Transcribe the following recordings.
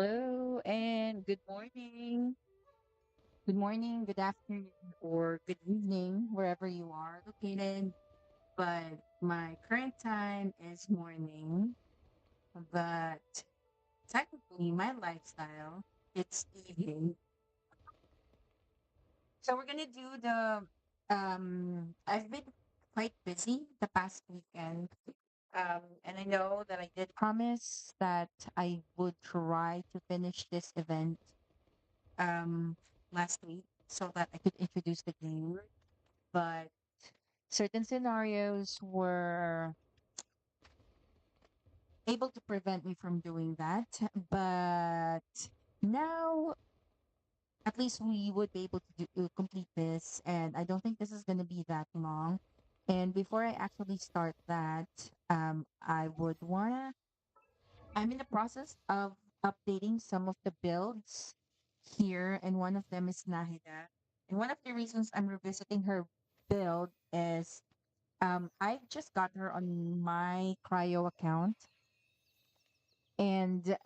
Hello and good morning. Good morning, good afternoon, or good evening, wherever you are located. But my current time is morning, but technically my lifestyle, it's evening. So we're gonna do I've been quite busy the past weekend. And I know that I did promise that I would try to finish this event um last week so that I could introduce the game. But certain scenarios were able to prevent me from doing that. But now at least we would be able to complete this, and I don't think this is going to be that long. And before I actually start that, I would wanna. I'm in the process of updating some of the builds here, and one of them is Nahida. And one of the reasons I'm revisiting her build is I just got her on my cryo account, and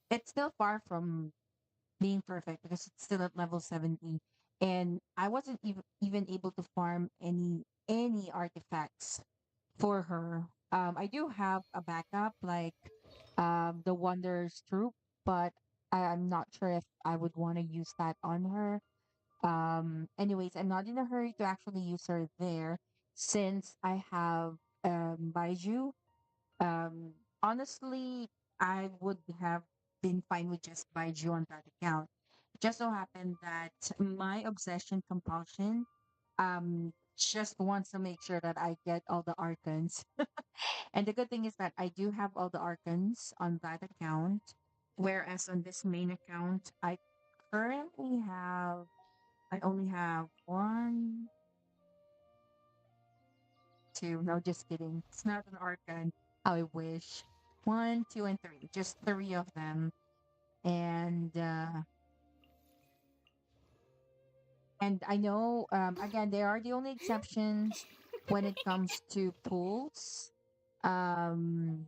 it's still far from being perfect because it's still at level 70, and I wasn't even able to farm any artifacts for her. I do have a backup like the Wonders Troop, but I'm not sure if I would want to use that on her. Anyways, I'm not in a hurry to actually use her there since I have Baiju. Um, Honestly, I would have been fine with just Baiju on that account. It just so happened that my obsession compulsion just wants to make sure that I get all the archons. And the good thing is that I do have all the archons on that account, whereas on this main account, currently have I only have one, two. No, just kidding. It's not an archon. I wish. One, two, and three. Just three of them. And I know again they are the only exceptions when it comes to pools. Um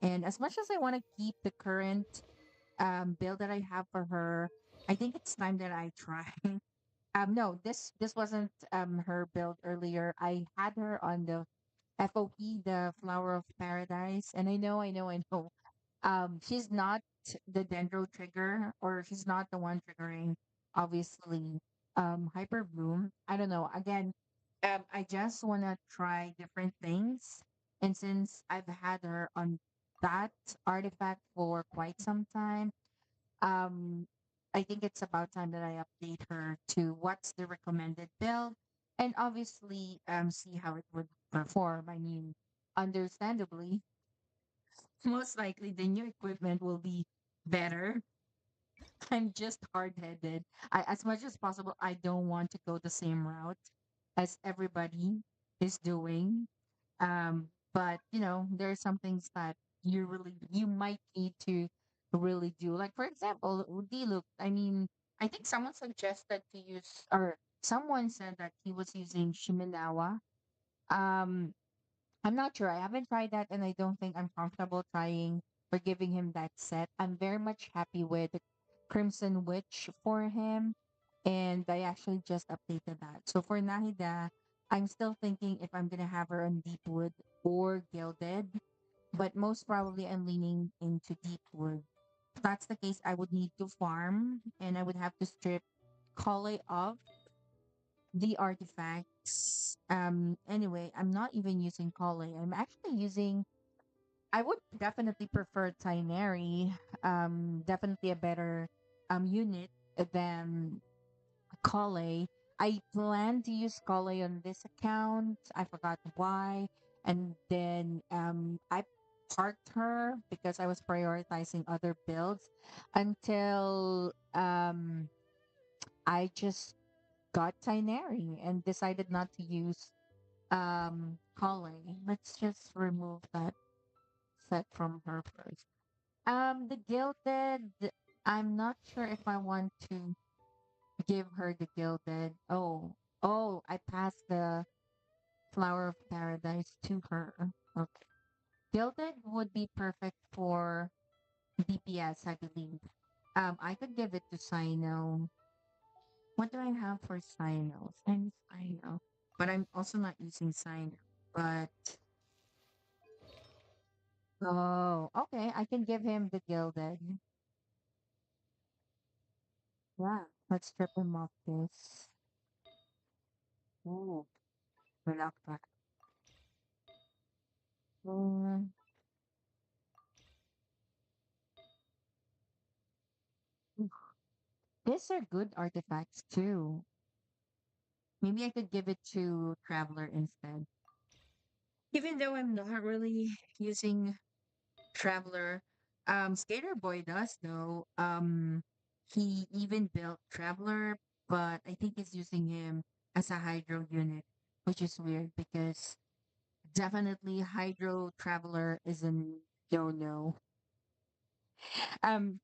and as much as I want to keep the current build that I have for her, I think it's time that I try. No, this wasn't her build earlier. I had her on the FOP, the Flower of Paradise, and I know. She's not the Dendro trigger, or she's not the one triggering, obviously, Hyper Bloom. I don't know. Again, I just wanna try different things, and since I've had her on that artifact for quite some time, um, I think it's about time that I update her to what's the recommended build and obviously see how it would perform. I mean, understandably, most likely the new equipment will be better. I'm just hard-headed. As much as possible, I don't want to go the same route as everybody is doing. But there are some things that you might need to really do. Like for example, D-loop. I mean, I think someone suggested to use, or someone said that he was using Shiminawa. Um, I'm not sure. I haven't tried that, and I don't think I'm comfortable trying or giving him that set. I'm very much happy with the Crimson Witch for him, and I actually just updated that. So for Nahida, I'm still thinking if I'm gonna have her on Deepwood or Gilded, but most probably I'm leaning into Deepwood. If that's the case, I would need to farm, and I would have to strip Kale off the artifacts. Anyway, I'm not even using Kale. I'm actually using I would definitely prefer Tineri. Definitely a better unit than Kale. I plan to use Kale on this account. I forgot why. And then I parked her because I was prioritizing other builds until I just got Tineri and decided not to use Kale. Let's just remove that set from her first. The Gilded, I'm not sure if I want to give her the Gilded. Oh, I passed the Flower of Paradise to her. Okay. Gilded would be perfect for. DPS, I believe. I could give it to Sino. What do I have for Sino? Sino. But I'm also not using Sino. But oh, okay. I can give him the gilded. Yeah. Let's strip him off this. Ooh, relax back. Mm, these are good artifacts too. Maybe I could give it to Traveler instead. Even though I'm not really using Traveler, Skater Boy does though. He even built Traveler, but I think he's using him as a Hydro unit, which is weird because definitely Hydro Traveler is a no.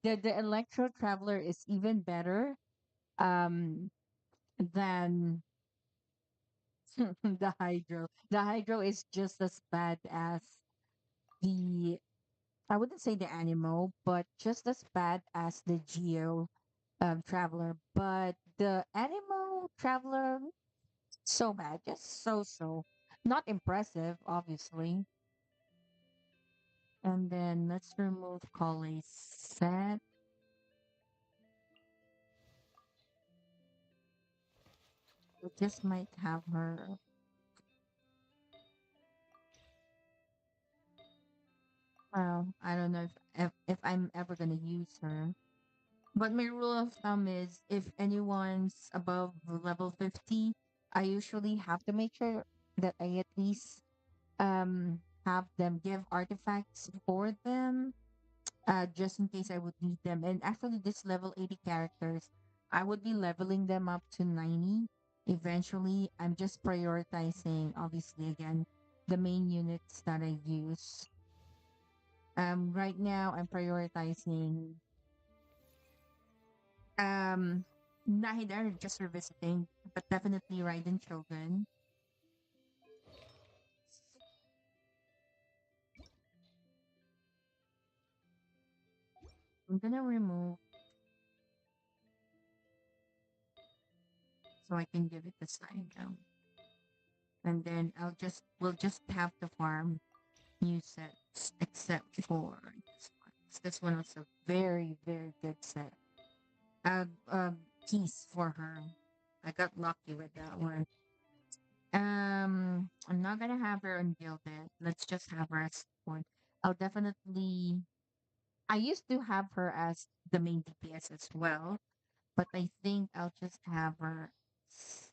The Electro Traveler is even better um than the Hydro. The Hydro is just as bad as the I wouldn't say the Animo, but just as bad as the Geo Traveler. But the Animo Traveler, so bad, just so. Not impressive, obviously. And then let's remove Collei set. We just might have her. Well, I don't know if I'm ever gonna use her. But my rule of thumb is if anyone's above level 50, I usually have to make sure that I at least have them give artifacts for them just in case I would need them. And actually this level 80 characters, I would be leveling them up to 90 eventually. I'm just prioritizing obviously again the main units that I use. Right now I'm prioritizing Um, Nahidar just revisiting, but definitely Raiden Shogun. I'm gonna remove so I can give it the sign now. And then we'll just have to farm new sets except for this one. This one was a very, very good set. Piece for her. I got lucky with that one. I'm not gonna have her ungilded. Let's just have her as one. I'll definitely I used to have her as the main DPS as well, but I think I'll just have her as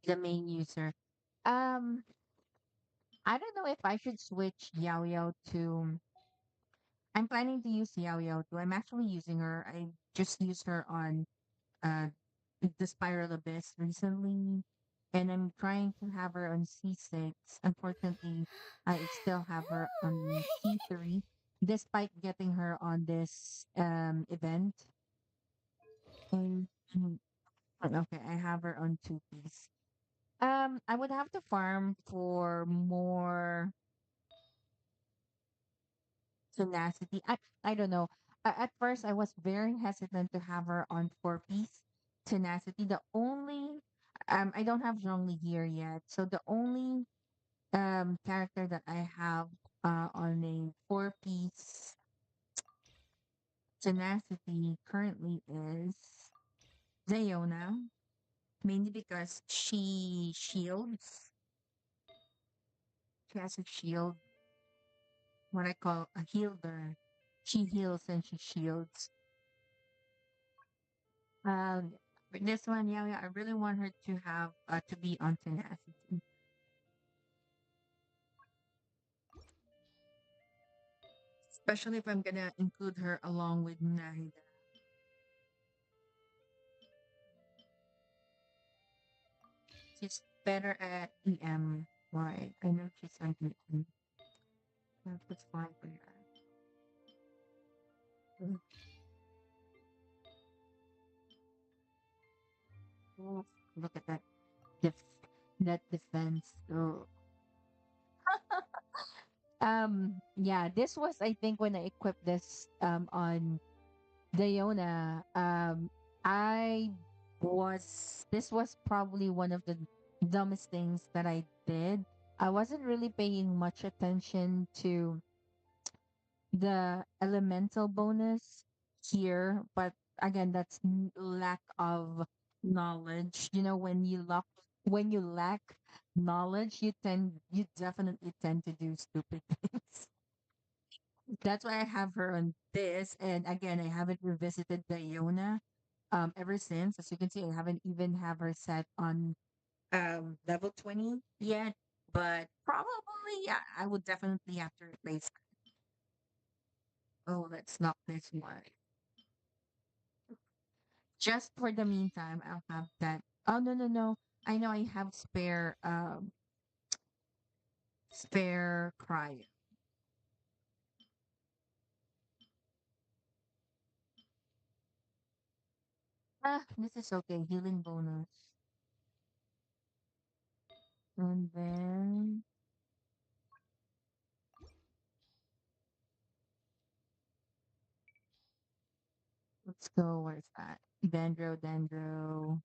the main user. Um, I don't know if I should switch Yao Yao to. I'm planning to use Yao Yao too. I'm actually using her. I just used her on uh the Spiral Abyss recently, and I'm trying to have her on C6. Unfortunately, I still have her on C3, despite getting her on this event. And okay, I have her on two piece. I would have to farm for more tenacity. I don't know. At first, I was very hesitant to have her on four piece tenacity. The only I don't have Zhongli here yet, so the only character that I have on a four piece tenacity currently is Zayona, mainly because she shields. She has a shield, what I call a healer. She heals and she shields. Um, but this one, yeah, yeah, I really want her to have to be on tenacity, especially if I'm gonna include her along with Nahida. She's better at EM, right? I know she's on EM. That's fine for her. Mm. Oh, look at that def that defense. Oh, Yeah, this was I think when I equipped this on Diona. I this was probably one of the dumbest things that I did. I wasn't really paying much attention to the elemental bonus here, but again, that's lack of knowledge. You know, when you lack knowledge, you definitely tend to do stupid things. That's why I have her on this. And again, I haven't revisited Diona ever since. As you can see, I haven't even have her set on level 20 yet. But probably yeah, I would definitely have to replace. Oh, let's knock this one. Just for the meantime, I'll have that. Oh no no no. I know I have spare cryo. Ah, this is okay. Healing bonus. And then let's go. Where's that? Dendro.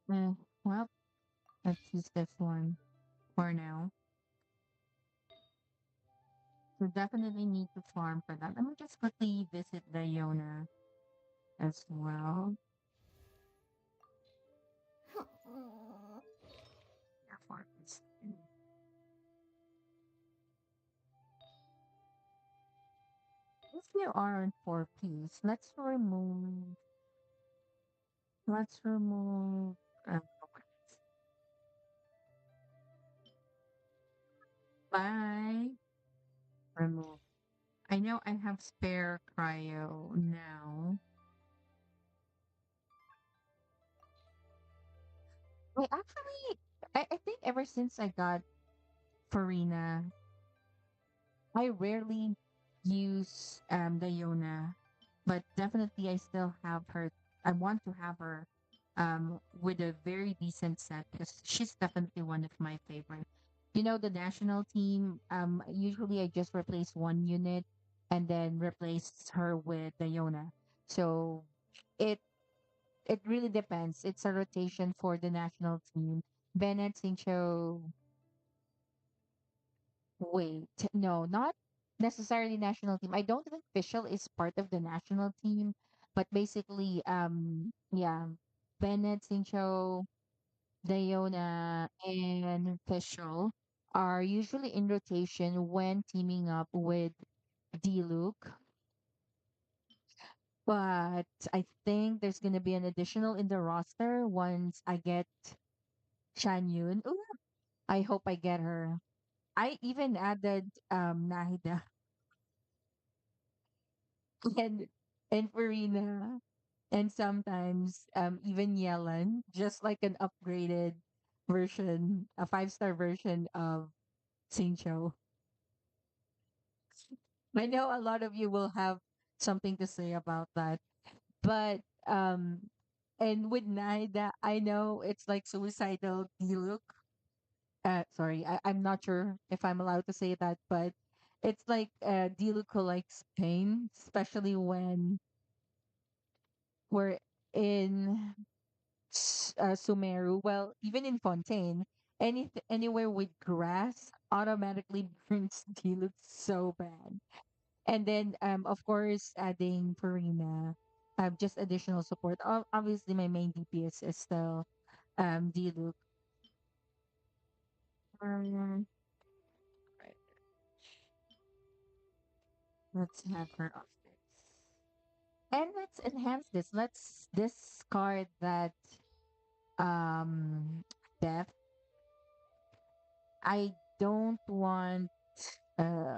Eh, well, let's use this one for now. So definitely need to farm for that. Let me just quickly visit the Yona as well. Yeah, farms. If you are on 4 piece, let's remove, uh, bye, remove. I know I have spare cryo now. Wait, actually, I think ever since I got Farina, I rarely use the Yona, but definitely I still have her. I want to have her with a very decent set because she's definitely one of my favorite. You know, the national team, usually I just replace one unit and then replace her with the Yona. So it it really depends. It's a rotation for the national team. Bennett, Sincho, wait, no, not necessarily national team. I don't think Fischl is part of the national team, but basically, yeah, Bennett, Sincho, Diona, and Fischl are usually in rotation when teaming up with D-Luke. But I think there's gonna be an additional in the roster once I get Shan Yun. Ooh, I hope I get her. I even added Nahida and Farina and sometimes even Yellen, just like an upgraded version, a 5-star version of Sincho. I know a lot of you will have something to say about that, but and with Naida, I know it's like suicidal look. Sorry, I'm not sure if I'm allowed to say that, but it's like Diluc who likes pain, especially when we're in Sumeru. Well, even in Fontaine, anywhere with grass automatically burns Diluc so bad. And then, of course, adding Farina, just additional support. Obviously, my main DPS is still Diluc. Um, right, let's have her off this. And let's enhance this. Let's discard that um death. I don't want uh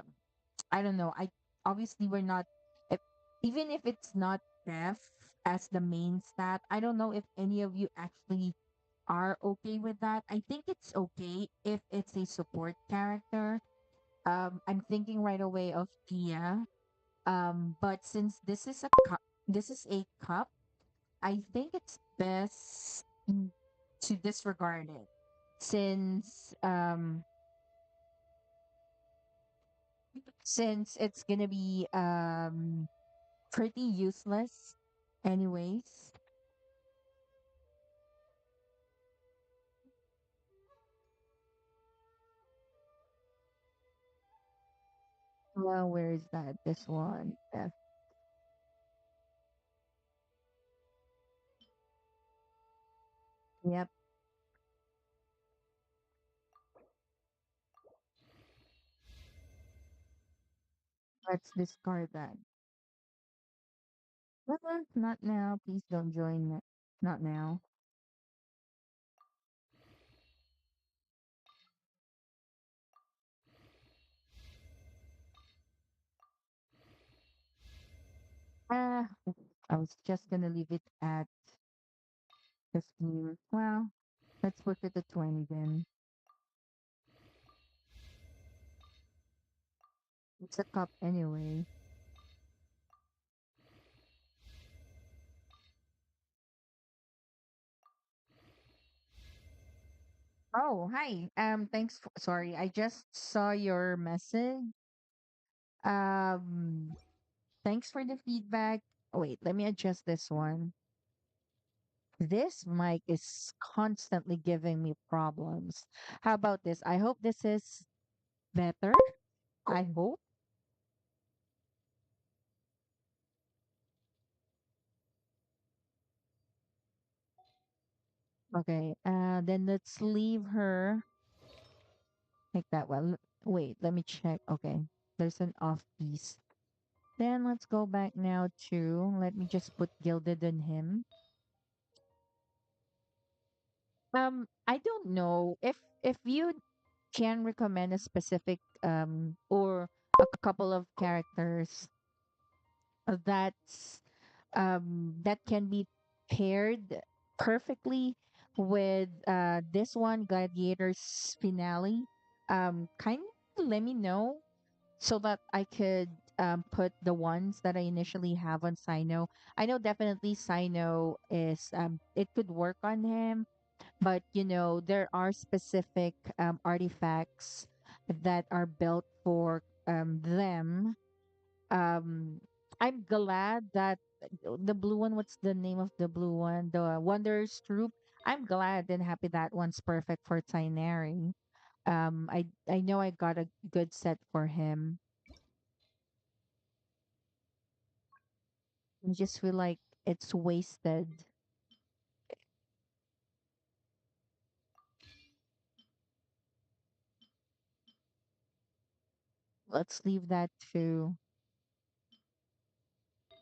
I don't know. I obviously we're not if, even if it's not death as the main stat, I don't know if any of you actually are okay with that. I think it's okay if it's a support character. I'm thinking right away of Tia. But since this is a cup, I think it's best to disregard it since it's gonna be pretty useless anyways. Well, where is that? This one. Yep, let's discard that. Not now. Please don't join it. Not now. Ah, I was just gonna leave it at 15. Well, let's put it at 20 then. It's a cup anyway. Oh, hi. Thanks. Sorry, I just saw your message. Um, Thanks for the feedback. Oh, wait, let me adjust this one. This mic is constantly giving me problems. How about this? I hope this is better. I hope. Okay. Then let's leave her like that one. Wait, let me check. Okay. There's an off piece. Then let's go back now to, let me just put gilded on him. I don't know if you can recommend a specific or a couple of characters that's that can be paired perfectly with this one Gladiator's finale. Kind of let me know so that I could put the ones that I initially have on Sino. I know definitely Sino is it could work on him, but there are specific artifacts that are built for them. um I'm glad that the blue one, what's the name of the blue one, the Wonders Troop, I'm glad and happy that one's perfect for Tineri. I know I got a good set for him. I just feel like it's wasted. Let's leave that to,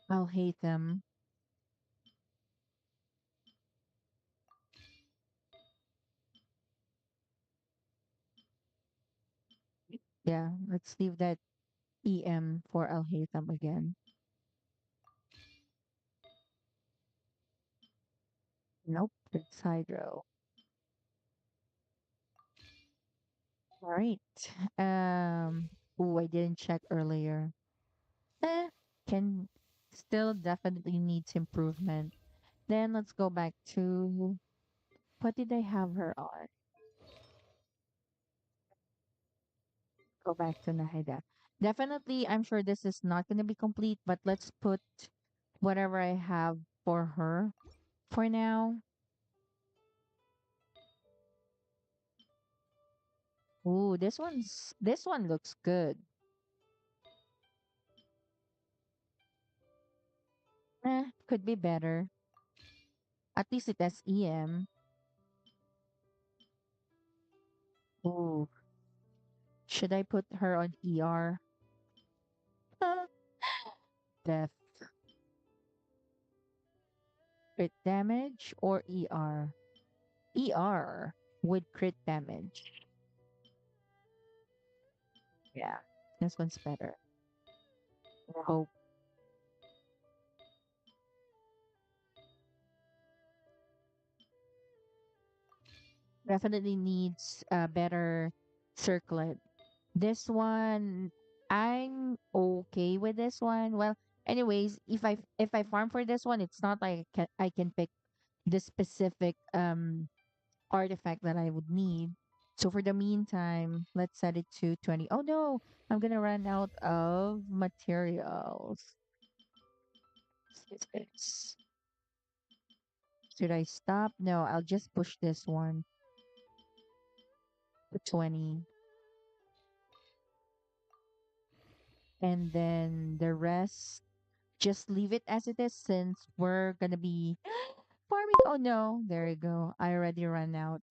I'll hate them. Yeah, let's leave that EM for I'll hate them again. Nope, it's Hydro. All right. I didn't check earlier. Can still definitely needs improvement. Then let's go back to, what did I have her on? Go back to Nahida. Definitely, I'm sure this is not going to be complete, but let's put whatever I have for her for now. Ooh, this one looks good. Could be better. At least it has EM. Ooh, should I put her on ER? Death, crit damage, or ER? ER with crit damage. Yeah, this one's better. I hope. Definitely needs a better circlet. This one, I'm okay with this one. Well, anyways, if I farm for this one, it's not like I can pick the specific artifact that I would need. So for the meantime, let's set it to 20. Oh no, I'm gonna run out of materials. Should I stop? No, I'll just push this one to 20. And then the rest, just leave it as it is since we're gonna be farming. Oh no, there you go. I already ran out.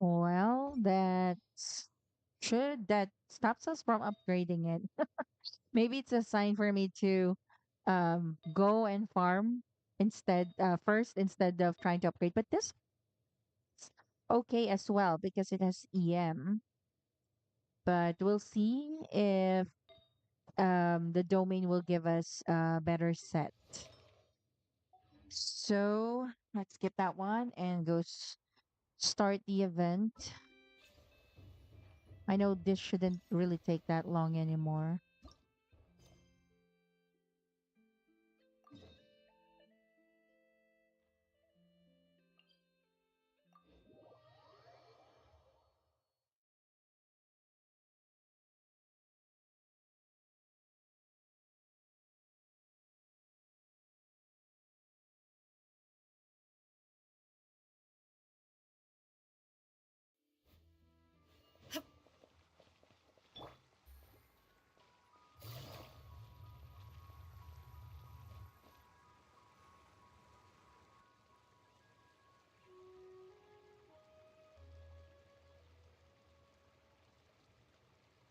Well, that stops us from upgrading it. Maybe it's a sign for me to go and farm first instead of trying to upgrade. But this is okay as well because it has EM. But we'll see if the domain will give us a better set. So let's skip that one and start the event. I know this shouldn't really take that long anymore.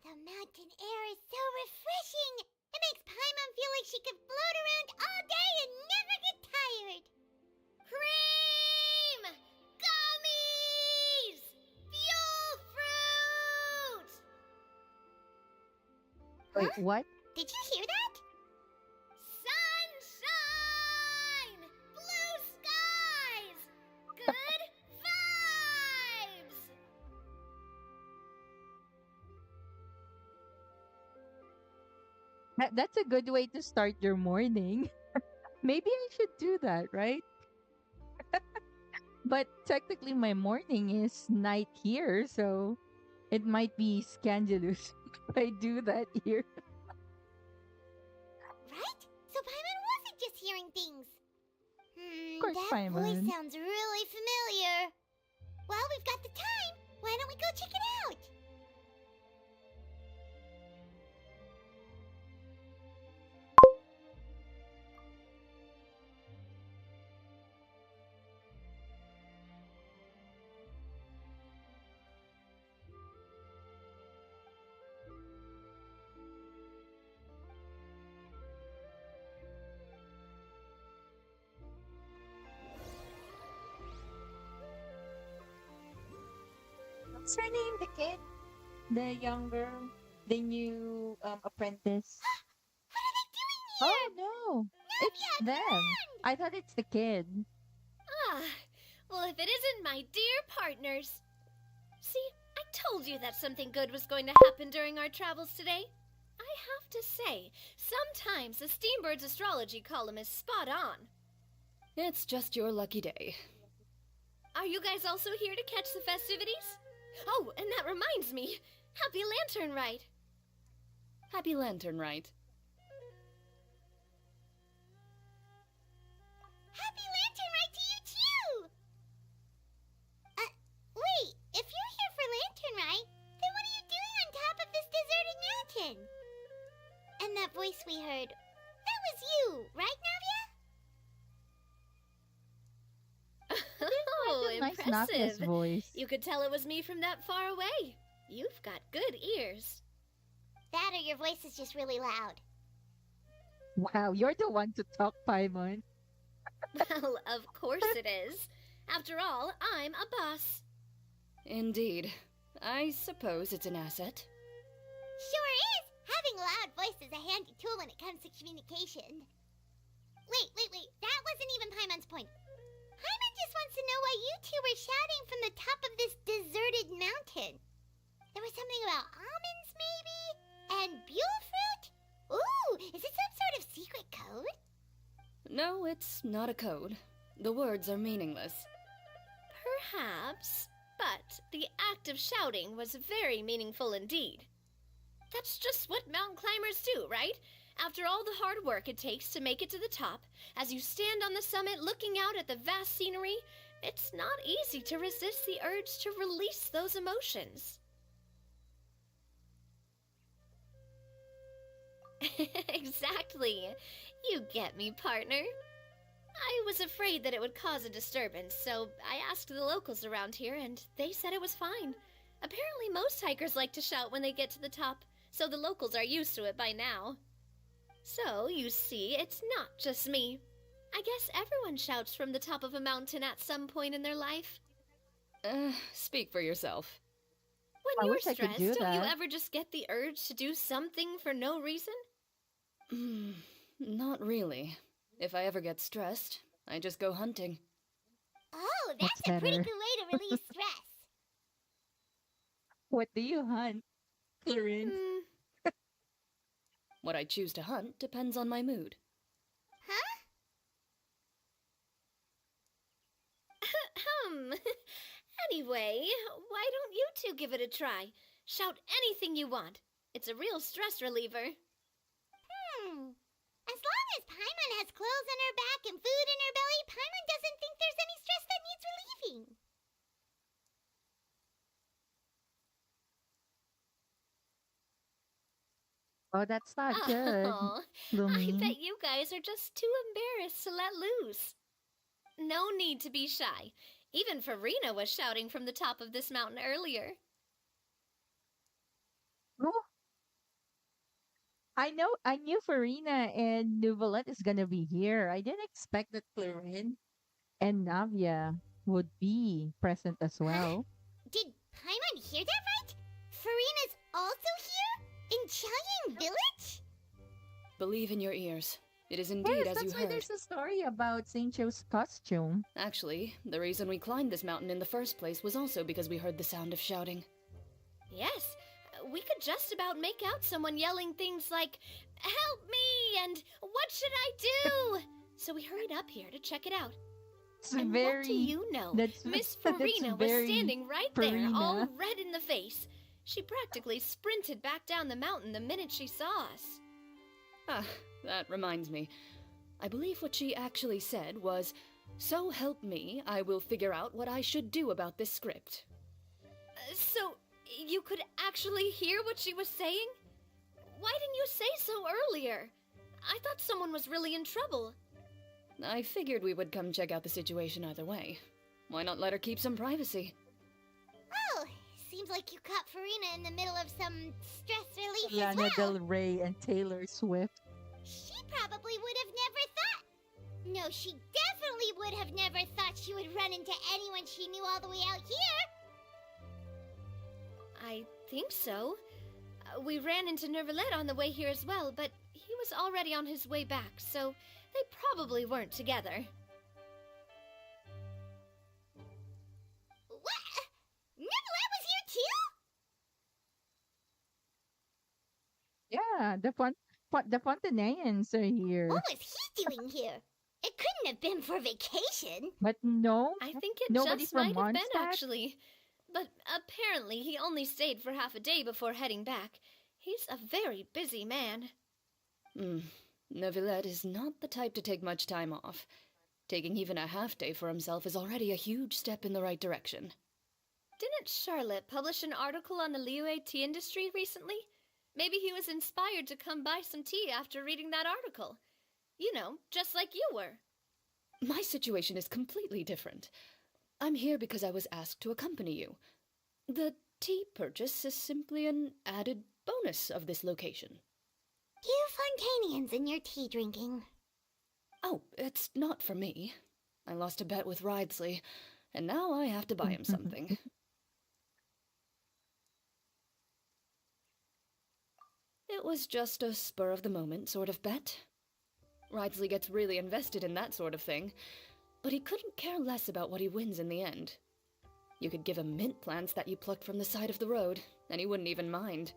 The mountain air is so refreshing! It makes Paimon feel like she could float around all day and never get tired! Cream! Gummies! Fuel fruit! Wait, Huh? what? Did you hear that? Sunshine! Blue skies! Good vibes! That's a good way to start your morning. Maybe I should do that, right? But technically, my morning is night here, so it might be scandalous if I do that here. Right? So Paimon wasn't just hearing things. Of course, That voice Paimon. sounds really familiar. Well, we've got the time. Why don't we go check it out? What's her name? The kid? The younger, the new apprentice. What are they doing Oh here? no, it's Navia, them. come I thought it's the kid. Ah, well, if it isn't my dear partners. See, I told you that something good was going to happen during our travels today. I have to say, sometimes the Steambird's astrology column is spot on. It's just your lucky day. Are you guys also here to catch the festivities? Oh, and that reminds me, Happy Lantern Rite. Happy Lantern Rite. Happy Lantern Rite to you too! Wait, if you're here for Lantern Rite, then what are you doing on top of this deserted mountain? And that voice we heard, that was you, right, Navia? Oh, Nice That's Navia's impressive. voice. You could tell it was me from that far away. You've got good ears. That or your voice is just really loud. Wow, you're the one to talk, Paimon. Well, of course it is. After all, I'm a boss. Indeed. I suppose it's an asset. Sure is! Having a loud voice is a handy tool when it comes to communication. Wait. That wasn't even Paimon's point. Paimon just wants to know why you two were shouting from the top of this deserted mountain. There was something about almonds, maybe? And buell fruit? Ooh, is it some sort of secret code? No, it's not a code. The words are meaningless. Perhaps, but the act of shouting was very meaningful indeed. That's just what mountain climbers do, right? After all the hard work it takes to make it to the top, as you stand on the summit looking out at the vast scenery, it's not easy to resist the urge to release those emotions. Exactly. You get me, partner. I was afraid that it would cause a disturbance, so I asked the locals around here, and they said it was fine. Apparently most hikers like to shout when they get to the top, so the locals are used to it by now. So, you see, it's not just me. I guess everyone shouts from the top of a mountain at some point in their life. Speak for yourself. When I you're wish I could stressed, do don't you that. ever just get the urge to do something for no reason? Not really. If I ever get stressed, I just go hunting. Oh, That's that's a pretty better. good way to release stress. What do you hunt, Clarin? What I choose to hunt depends on my mood. Huh? Anyway, why don't you two give it a try? Shout anything you want. It's a real stress reliever. As long as Paimon has clothes on her back and food in her belly, Paimon doesn't think there's any stress that needs relieving. Oh, that's not good, Oh, I Lumi. bet you guys are just too embarrassed to let loose. No need to be shy. Even Farina was shouting from the top of this mountain earlier. Oh, I knew Farina and Nuvolet is gonna be here. I didn't expect that Clarin and Navia would be present as Huh? well. Did Paimon hear that right? Farina's also here? In Chaoyang Village? Believe in your ears. It is indeed Yes, as you that's why heard. there's a story about Saint Joe's costume. Actually, the reason we climbed this mountain in the first place was also because we heard the sound of shouting. Yes, we could just about make out someone yelling things like, "Help me!" and "What should I do?" So we hurried up here to check it out. It's And what do you know? that's Miss that's Farina was very standing right there, Farina. all red in the face. She practically sprinted back down the mountain the minute she saw us. Ah, that reminds me. I believe what she actually said was, "So help me, I will figure out what I should do about this script." So, you could actually hear what she was saying? Why didn't you say so earlier? I thought someone was really in trouble. I figured we would come check out the situation either way. Why not let her keep some privacy? Oh, seems like you caught Farina in the middle of some stress relief as Lana well. Del Rey and Taylor Swift. She probably would have never thought. No, she definitely would have never thought she would run into anyone she knew all the way out here. I think so. We ran into Nervalet on the way here as well, but he was already on his way back, so they probably weren't together. What? Nicolette was here too? Yeah, the Fontanayans are here. What was he doing here? It couldn't have been for vacation. But no, I think it nobody just from might have been, Mondstadt? actually. But apparently he only stayed for half a day before heading back. He's a very busy man. Neuvillette is not the type to take much time off. Taking even a half day for himself is already a huge step in the right direction. Didn't Charlotte publish an article on the Liyue tea industry recently? Maybe he was inspired to come buy some tea after reading that article. You know, just like you were. My situation is completely different. I'm here because I was asked to accompany you. The tea purchase is simply an added bonus of this location. You Fontanians and your tea drinking. Oh, it's not for me. I lost a bet with Ridesley, and now I have to buy him something. It was just a spur-of-the-moment sort of bet. Ridesley gets really invested in that sort of thing, but he couldn't care less about what he wins in the end. You could give him mint plants that you plucked from the side of the road, and he wouldn't even mind.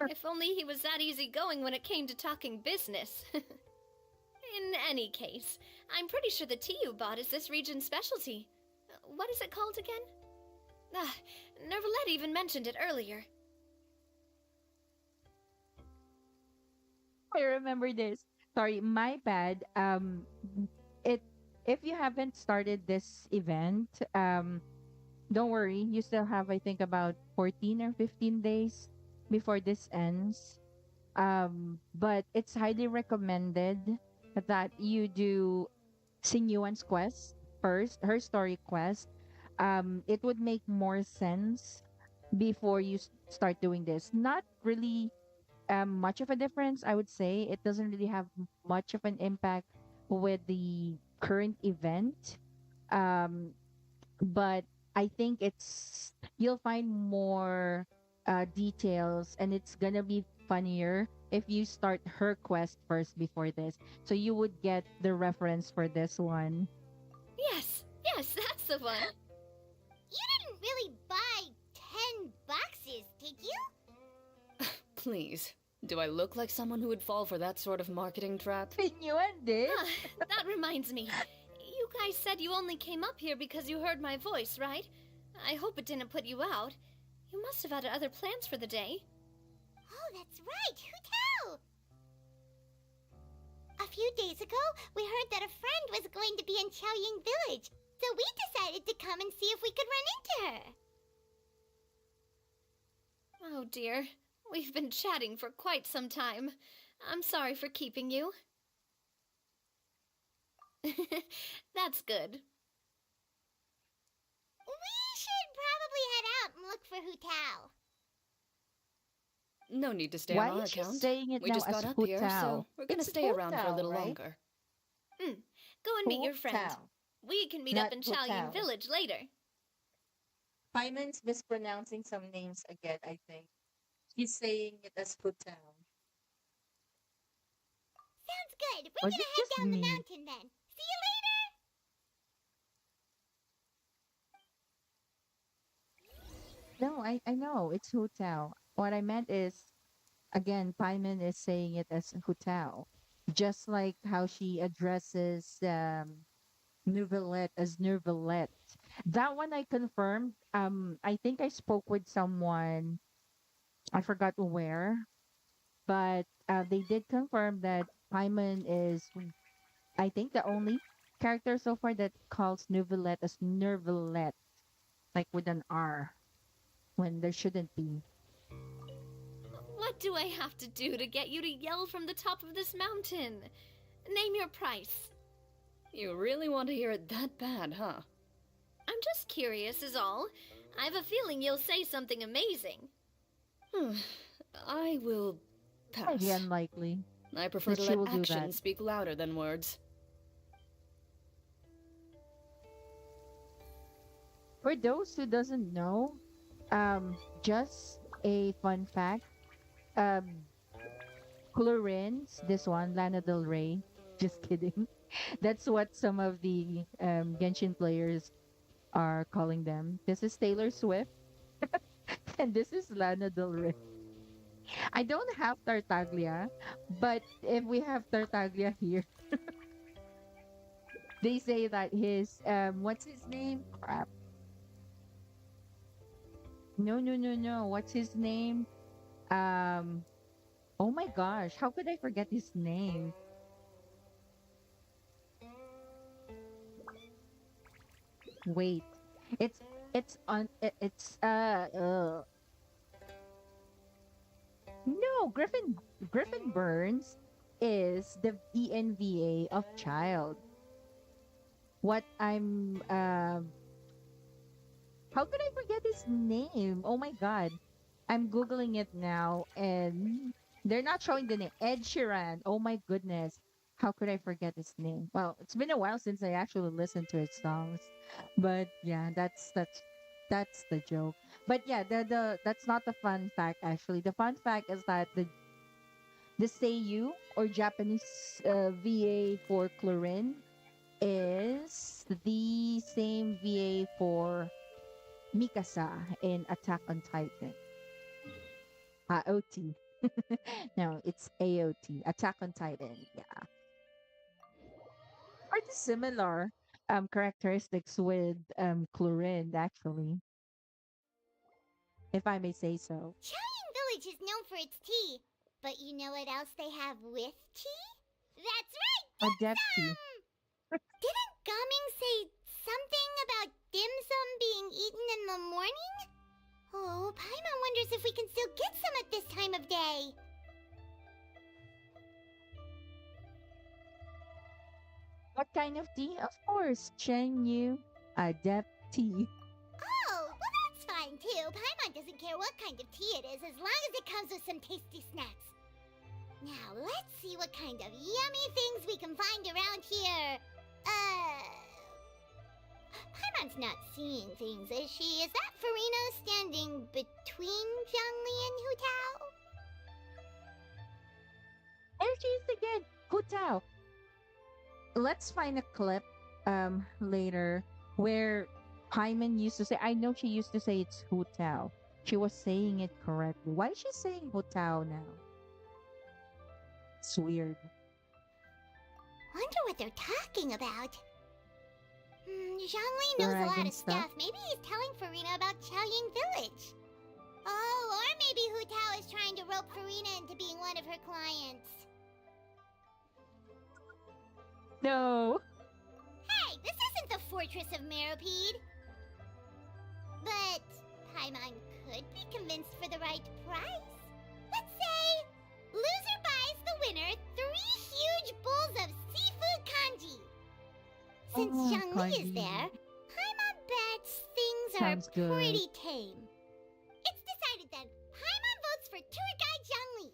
If only he was that easygoing when it came to talking business. In any case, I'm pretty sure the tea you bought is this region's specialty. What is it called again? Nervalette even mentioned it earlier. I remember this. Sorry, my bad. It if you haven't started this event, don't worry. You still have, I think, about 14 or 15 days before this ends. But it's highly recommended that you do Sinyuan's quest first, her story quest. It would make more sense before you start doing this. Not really much of a difference, I would say. It doesn't really have much of an impact with the current event. Um, but I think you'll find more details, and it's gonna be funnier if you start her quest first before this. So you would get the reference for this one. Yes, that's the one. You didn't really buy 10 boxes, did you? Please, do I look like someone who would fall for that sort of marketing trap? Sinyuan did. That reminds me. You guys said you only came up here because you heard my voice, right? I hope it didn't put you out. You must have had other plans for the day. Oh, that's right. Who tell? A few days ago, we heard that a friend was going to be in Chaoying Village, so we decided to come and see if we could run into her. Oh dear. We've been chatting for quite some time. I'm sorry for keeping you. That's good. We should probably head out and look for Hu Tao. No need to stay Why on our is she account. saying it We now just as got up here, so Hutao? we're gonna It's stay around for a Hutao, little right? longer. Go and meet your friend. Hutao, We can meet not up in Chaoying Hutao. Village later. Paimon's mispronouncing some names again, I think. He's saying it as Hutao. Sounds good. We're Was gonna it head just down the me? mountain then. See you later. No, I know. It's Hutao. What I meant is, again, Paimon is saying it as Hutao. Just like how she addresses Nouvellette as Nouvellette. That one I confirmed. I think I spoke with someone, I forgot where, but they did confirm that Paimon is, I think, the only character so far that calls Nouvellette as Nervellette, like with an R, when there shouldn't be. What do I have to do to get you to yell from the top of this mountain? Name your price. You really want to hear it that bad, huh? I'm just curious, is all. I have a feeling you'll say something amazing. I will pass. Highly unlikely I prefer that to she let will do that. actions speak louder than words. For those who doesn't know, just a fun fact. Um, Chlorines, this one, Lana Del Rey. Just kidding. That's what some of the Genshin players are calling them. This is Taylor Swift, and this is Lana Del Rey. I don't have Tartaglia, but if we have Tartaglia here, they say that his what's his name? Crap. No. What's his name? Um, oh my gosh, how could I forget his name? Wait, it's on it's no, Griffin Burns is the ENVA of Child. what I'm how could I forget his name? Oh my god. I'm googling it now and they're not showing the name. Ed Sheeran. Oh my goodness. How could I forget his name? Well, it's been a while since I actually listened to his songs. But yeah, that's the joke. But yeah, the that's not the fun fact actually. The fun fact is that the Seiyu or Japanese VA for Chlorine is the same VA for Mikasa in Attack on Titan. OT. No, it's AOT. Attack on Titan. Yeah. Pretty similar characteristics with Chlorine, actually, if I may say so. Chaoyang Village is known for its tea. But you know what else they have with tea? That's right, dim Adepti. sum! Didn't Gaming say something about dim sum being eaten in the morning? Oh, Paimon wonders if we can still get some at this time of day. What kind of tea? Of course, Chen Yu. Adepti. Oh, well that's fine too. Paimon doesn't care what kind of tea it is as long as it comes with some tasty snacks. Now let's see what kind of yummy things we can find around here. Paimon's not seeing things, is she? Is that Farina standing between Zhongli and Hu Tao? There she is again. Hu Tao. Let's find a clip later where Hyman used to say, I know she used to say it's Hu Tao. She was saying it correctly. Why is she saying Hu Tao now? It's weird. Wonder what they're talking about. Zhongli knows a lot Dragon of stuff. stuff. Maybe he's telling Farina about Chaoying Village. Oh, or maybe Hu Tao is trying to rope Farina into being one of her clients. No. Hey, this isn't the Fortress of Meropide. But Paimon could be convinced for the right price. Let's say loser buys the winner 3 huge bowls of seafood kanji. Since Oh, Zhongli is kanji. there, Paimon bets things Sounds are good. pretty tame. It's decided then. Paimon votes for tour guide Zhongli.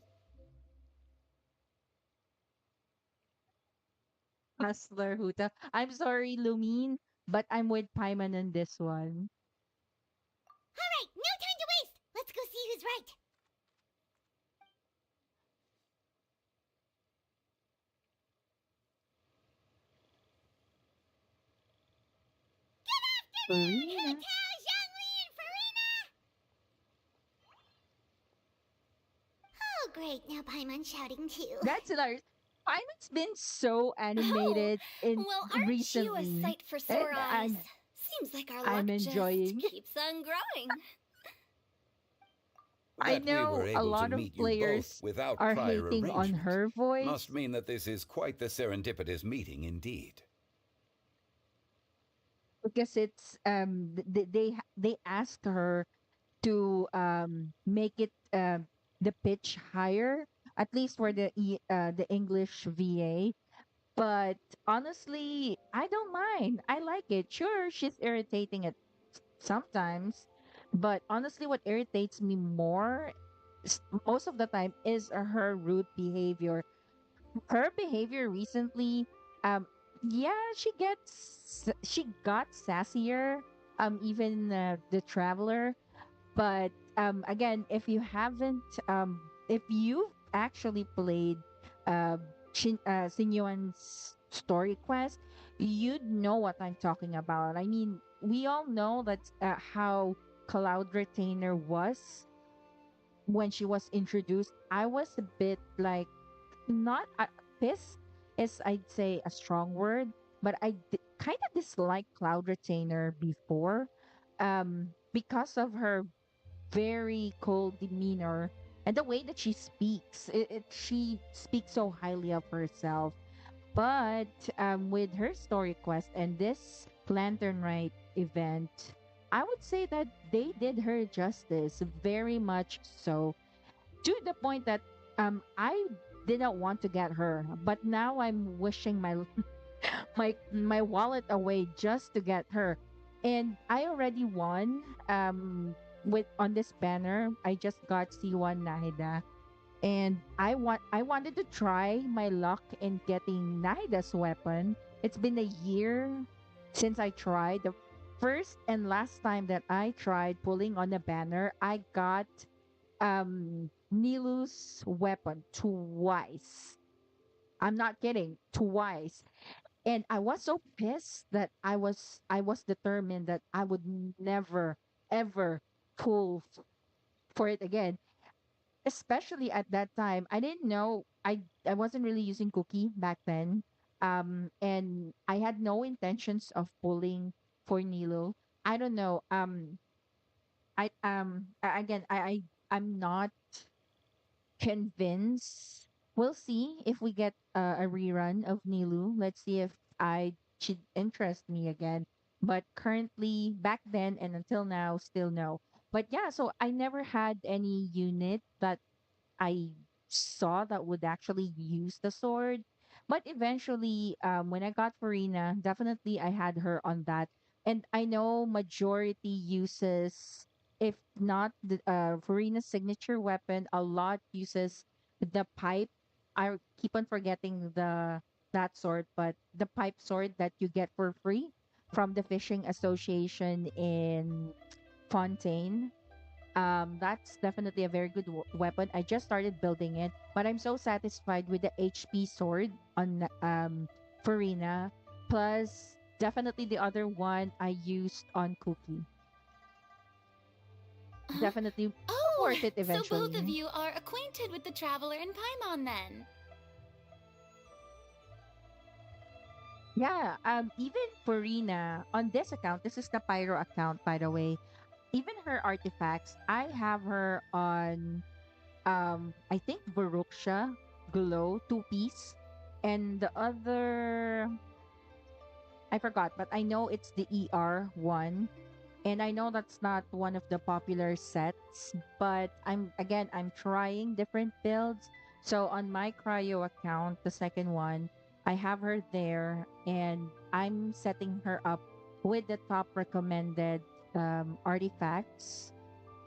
Hustler Huta. I'm sorry, Lumine, but I'm with Paimon on this one. All right, no time to waste. Let's go see who's right. Hu Farina. Tao, Zhongli, and Farina! Oh, great. Now Paimon's shouting too. That's hilarious. Paimon's been so Oh, animated in well, aren't you a recently. sight for And sore eyes? Seems like our luck I'm enjoying. just keeps on growing. I That we know were a able to lot of meet you both players without are prior hating on arrangement her voice must mean that this is quite the serendipitous meeting indeed. because it's they asked her to make it the pitch higher, at least for the English VA. But honestly, I don't mind. I like it. Sure, she's irritating at sometimes, but honestly, what irritates me more most of the time is her rude behavior. Her behavior recently, um, yeah, she got sassier. Even the traveler, but again, if you've actually played Sinyuan's story quest, you'd know what I'm talking about. I mean, we all know that how Cloud Retainer was when she was introduced. I was a bit like not pissed is I'd say a strong word, but kind of dislike Cloud Retainer before, because of her very cold demeanor and the way that she speaks. She speaks so highly of herself. But with her story quest and this Lantern Rite event, I would say that they did her justice, very much so, to the point that I did not want to get her, but now I'm wishing my my wallet away just to get her. And I already won with on this banner. I just got C1 Nahida, and I wanted to try my luck in getting Nahida's weapon. It's been a year since I tried. The first and last time that I tried pulling on a banner, I got Nilu's weapon twice. I'm not kidding, twice. And I was so pissed that I was determined that I would never ever pull for it again. Especially at that time, I didn't know, I wasn't really using Cookie back then. And I had no intentions of pulling for Nilo. I don't know. Again, I'm not convinced. We'll see if we get a rerun of Nilu. Let's see if I should interest me again. But currently, back then and until now, still no. But yeah, so I never had any unit that I saw that would actually use the sword. But eventually, when I got Farina, definitely I had her on that. And I know majority uses, if not the Farina's signature weapon, a lot uses the pipe. I keep on forgetting that sword, but the pipe sword that you get for free from the fishing association in Fontaine. That's definitely a very good weapon. I just started building it, but I'm so satisfied with the HP sword on Farina. Plus, definitely the other one I used on Cookie. Huh? Definitely Oh, worth it so both of eventually. you are acquainted with the Traveler in Paimon then. Yeah, even Farina on this account, this is the Pyro account, by the way. Even her artifacts, I have her on I think Baruksha Glow two-piece, and the other I forgot, but I know it's the ER one. And I know that's not one of the popular sets, but I'm trying different builds. So on my cryo account, the second one, I have her there and I'm setting her up with the top recommended artifacts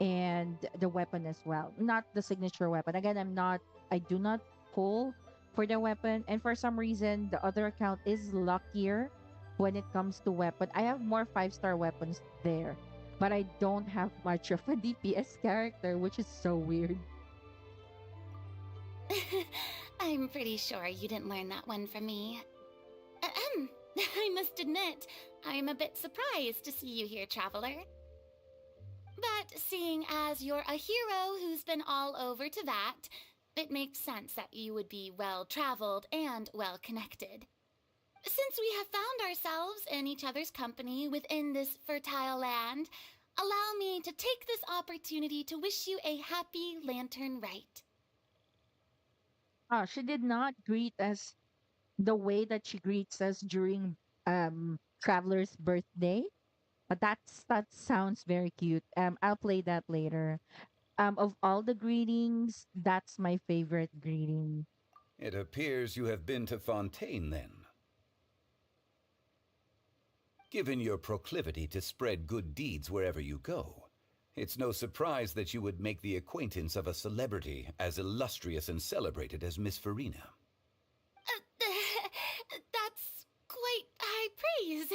and the weapon as well. Not the signature weapon. Again, I do not pull for the weapon. And for some reason, the other account is luckier when it comes to weapon. I have more 5-star weapons there, but I don't have much of a DPS character, which is so weird. I'm pretty sure you didn't learn that one from me. Ahem. I must admit, I'm a bit surprised to see you here, Traveler. But seeing as you're a hero who's been all over Teyvat, it makes sense that you would be well traveled and well connected. Since we have found ourselves in each other's company within this fertile land, allow me to take this opportunity to wish you a happy lantern rite. She did not greet us the way that she greets us during Traveler's birthday. But that sounds very cute. I'll play that later. Of all the greetings, that's my favorite greeting. It appears you have been to Fontaine then. Given your proclivity to spread good deeds wherever you go, it's no surprise that you would make the acquaintance of a celebrity as illustrious and celebrated as Miss Farina. That's quite high praise.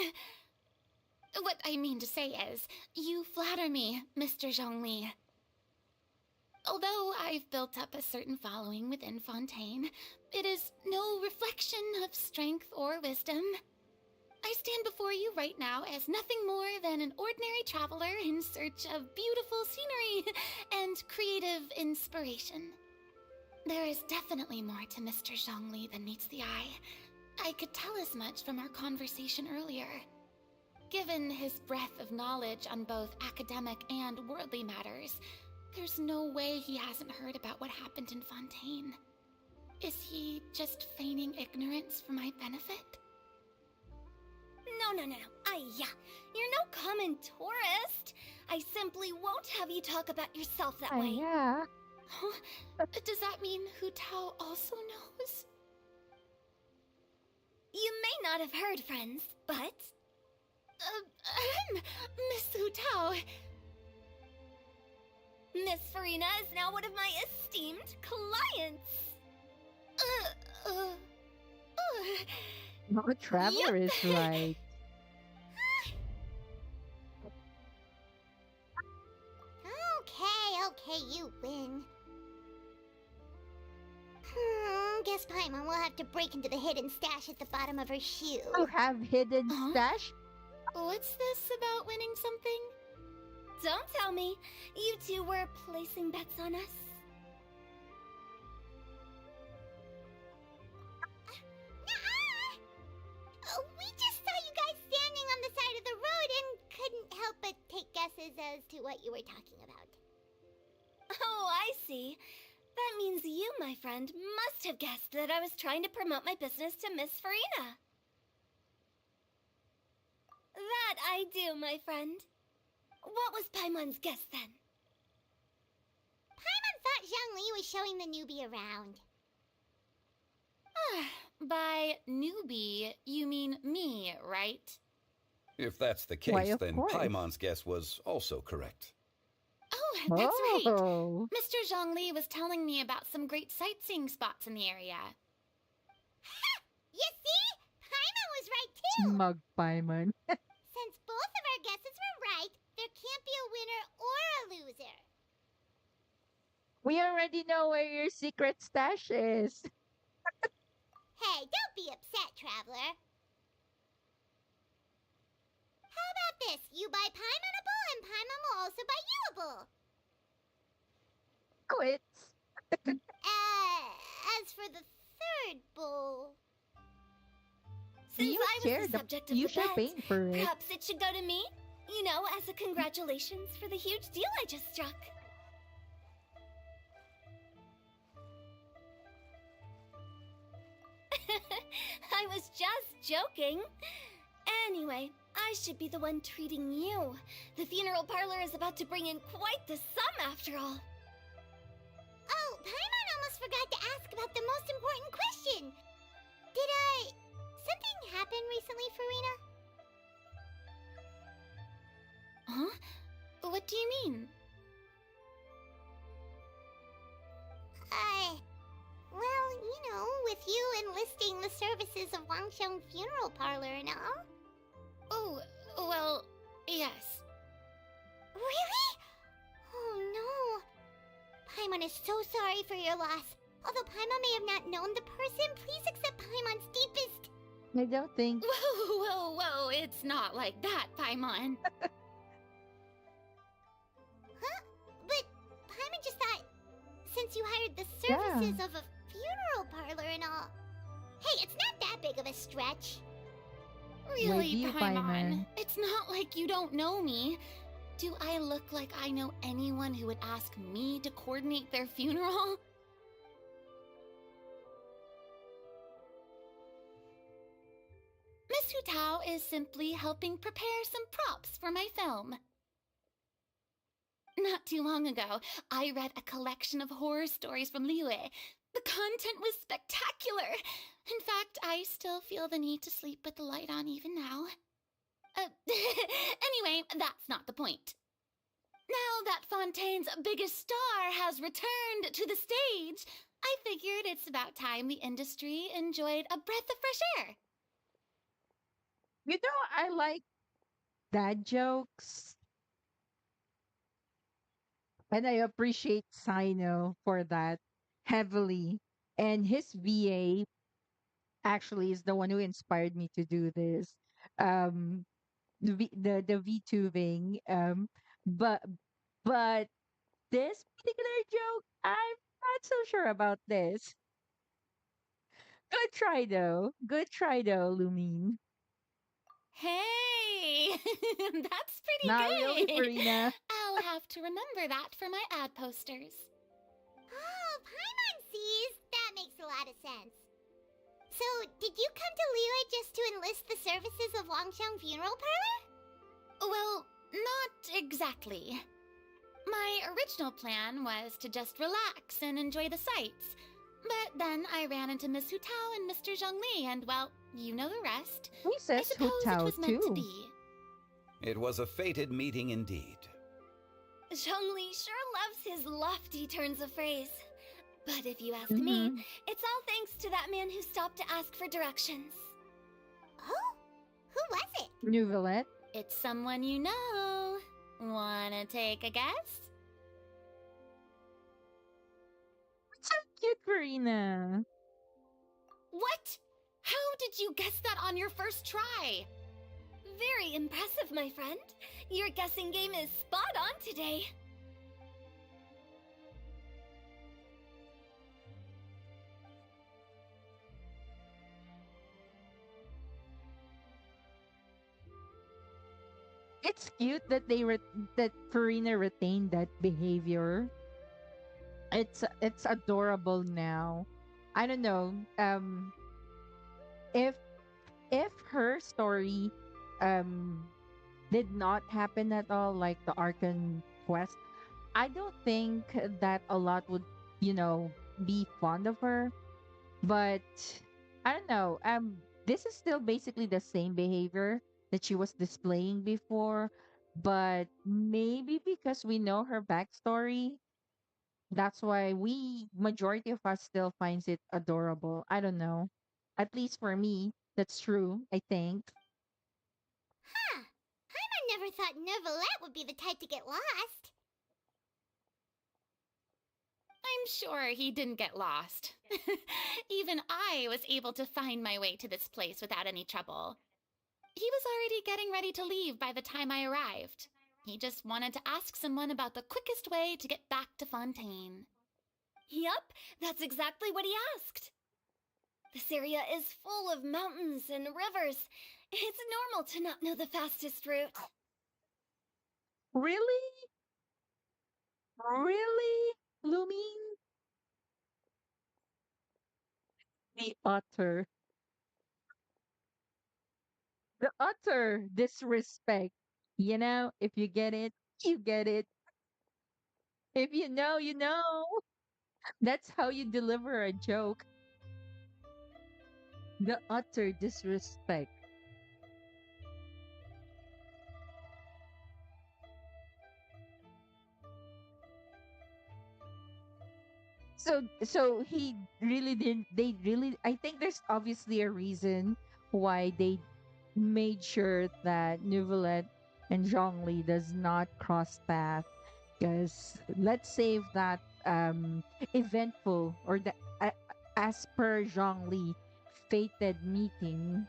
What I mean to say is, you flatter me, Mr. Zhongli. Although I've built up a certain following within Fontaine, it is no reflection of strength or wisdom. I stand before you right now as nothing more than an ordinary traveler in search of beautiful scenery and creative inspiration. There is definitely more to Mr. Zhongli than meets the eye. I could tell as much from our conversation earlier. Given his breadth of knowledge on both academic and worldly matters, there's no way he hasn't heard about what happened in Fontaine. Is he just feigning ignorance for my benefit? No. You're no common tourist. I simply won't have you talk about yourself that way. Yeah. Huh? Does that mean Hu Tao also knows? You may not have heard, friends, but... Miss Hu Tao. Miss Farina is now one of my esteemed clients. No, Traveler Yup. is right. Okay, you win. Guess Paimon will have to break into the hidden stash at the bottom of her shoe. You have hidden Huh? stash? What's this about winning something? Don't tell me. You two were placing bets on us. Nuh-uh! We just saw you guys standing on the side of the road and couldn't help but take guesses as to what you were talking about. Oh, I see. That means you, my friend, must have guessed that I was trying to promote my business to Miss Farina. That I do, my friend. What was Paimon's guess then? Paimon thought Zhongli was showing the newbie around. By newbie, you mean me, right? If that's the Why, case, of then course. Paimon's guess was also correct. Oh, that's right. Oh, Mr. Zhongli was telling me about some great sightseeing spots in the area. You see? Paimon was right too! smug Paimon. Since both of our guesses were right, there can't be a winner or a loser. We already know where your secret stash is. Hey, don't be upset, Traveler. How about this? You buy Paimonable and Paimon will also buy youable. Quits. As for the third bowl... Since You I was care, the subject of you the should bet, pay for it. perhaps it should go to me? You know, as a congratulations for the huge deal I just struck. I was just joking. Anyway, I should be the one treating you. The funeral parlor is about to bring in quite the sum after all. Oh, Paimon almost forgot to ask about the most important question. Did, something happen recently, Farina? Huh? What do you mean? Well, you know, with you enlisting the services of Wangsheng Funeral Parlor and all. Oh, well, yes. Really? Oh no. Paimon is so sorry for your loss. Although Paimon may have not known the person, please accept Paimon's deepest... I don't think. Whoa, it's not like that, Paimon. Huh? But Paimon just thought, since you hired the services of a funeral parlor and all... Hey, it's not that big of a stretch. Really, With you, Paimon? Paimon. It's not like you don't know me. Do I look like I know anyone who would ask me to coordinate their funeral? Miss Hu Tao is simply helping prepare some props for my film. Not too long ago, I read a collection of horror stories from Liyue. The content was spectacular. In fact, I still feel the need to sleep with the light on even now. Anyway, that's not the point. Now that Fontaine's biggest star has returned to the stage, I figured it's about time the industry enjoyed a breath of fresh air. You know, I like dad jokes. And I appreciate Sino for that heavily. And his VA actually is the one who inspired me to do this. The VTubing. But but this particular joke, I'm not so sure about this. Good try though. Good try though, Lumine. Hey, that's pretty Not good. really, Farina. I'll have to remember that for my ad posters. Oh, Paimon sees. That makes a lot of sense. So, did you come to Liyue just to enlist the services of Wangsheng Funeral Parlor? Well, not exactly. My original plan was to just relax and enjoy the sights. But then I ran into Miss Hu Tao and Mr. Zhongli, and well, You know the rest. He I says Hu suppose it Tao was meant to too. be. It was a fated meeting indeed. Zhongli sure loves his lofty turns of phrase. But if you ask me, Mm-hmm. it's all thanks to that man who stopped to ask for directions. Oh? Who was it? Nouvellette. It's someone you know. Wanna take a guess? So cute, Karina. What? How did you guess that on your first try? Very impressive, my friend. Your guessing game is spot on today. It's cute that that Karina retained that behavior. It's adorable now. I don't know. If if her story um did not happen at all, like the Arkan quest, I don't think that a lot would, be fond of her. But I don't know. This is still basically the same behavior that she was displaying before, but maybe because we know her backstory, that's why we majority of us still finds it adorable. I don't know. At least for me, that's true, I think. Huh. I never thought Neuvillette would be the type to get lost. I'm sure he didn't get lost. Even I was able to find my way to this place without any trouble. He was already getting ready to leave by the time I arrived. He just wanted to ask someone about the quickest way to get back to Fontaine. Yup, that's exactly what he asked. This area is full of mountains and rivers. It's normal to not know the fastest route. Really? Really? Lumine? The utter, the utter disrespect. If you get it, you get it. If you know, you know. That's how you deliver a joke. The utter disrespect. So he really didn't. They really. I think there's obviously a reason why they made sure that Neuvillette and Zhongli does not cross path. Because let's save that eventful or the as per Zhongli fated meeting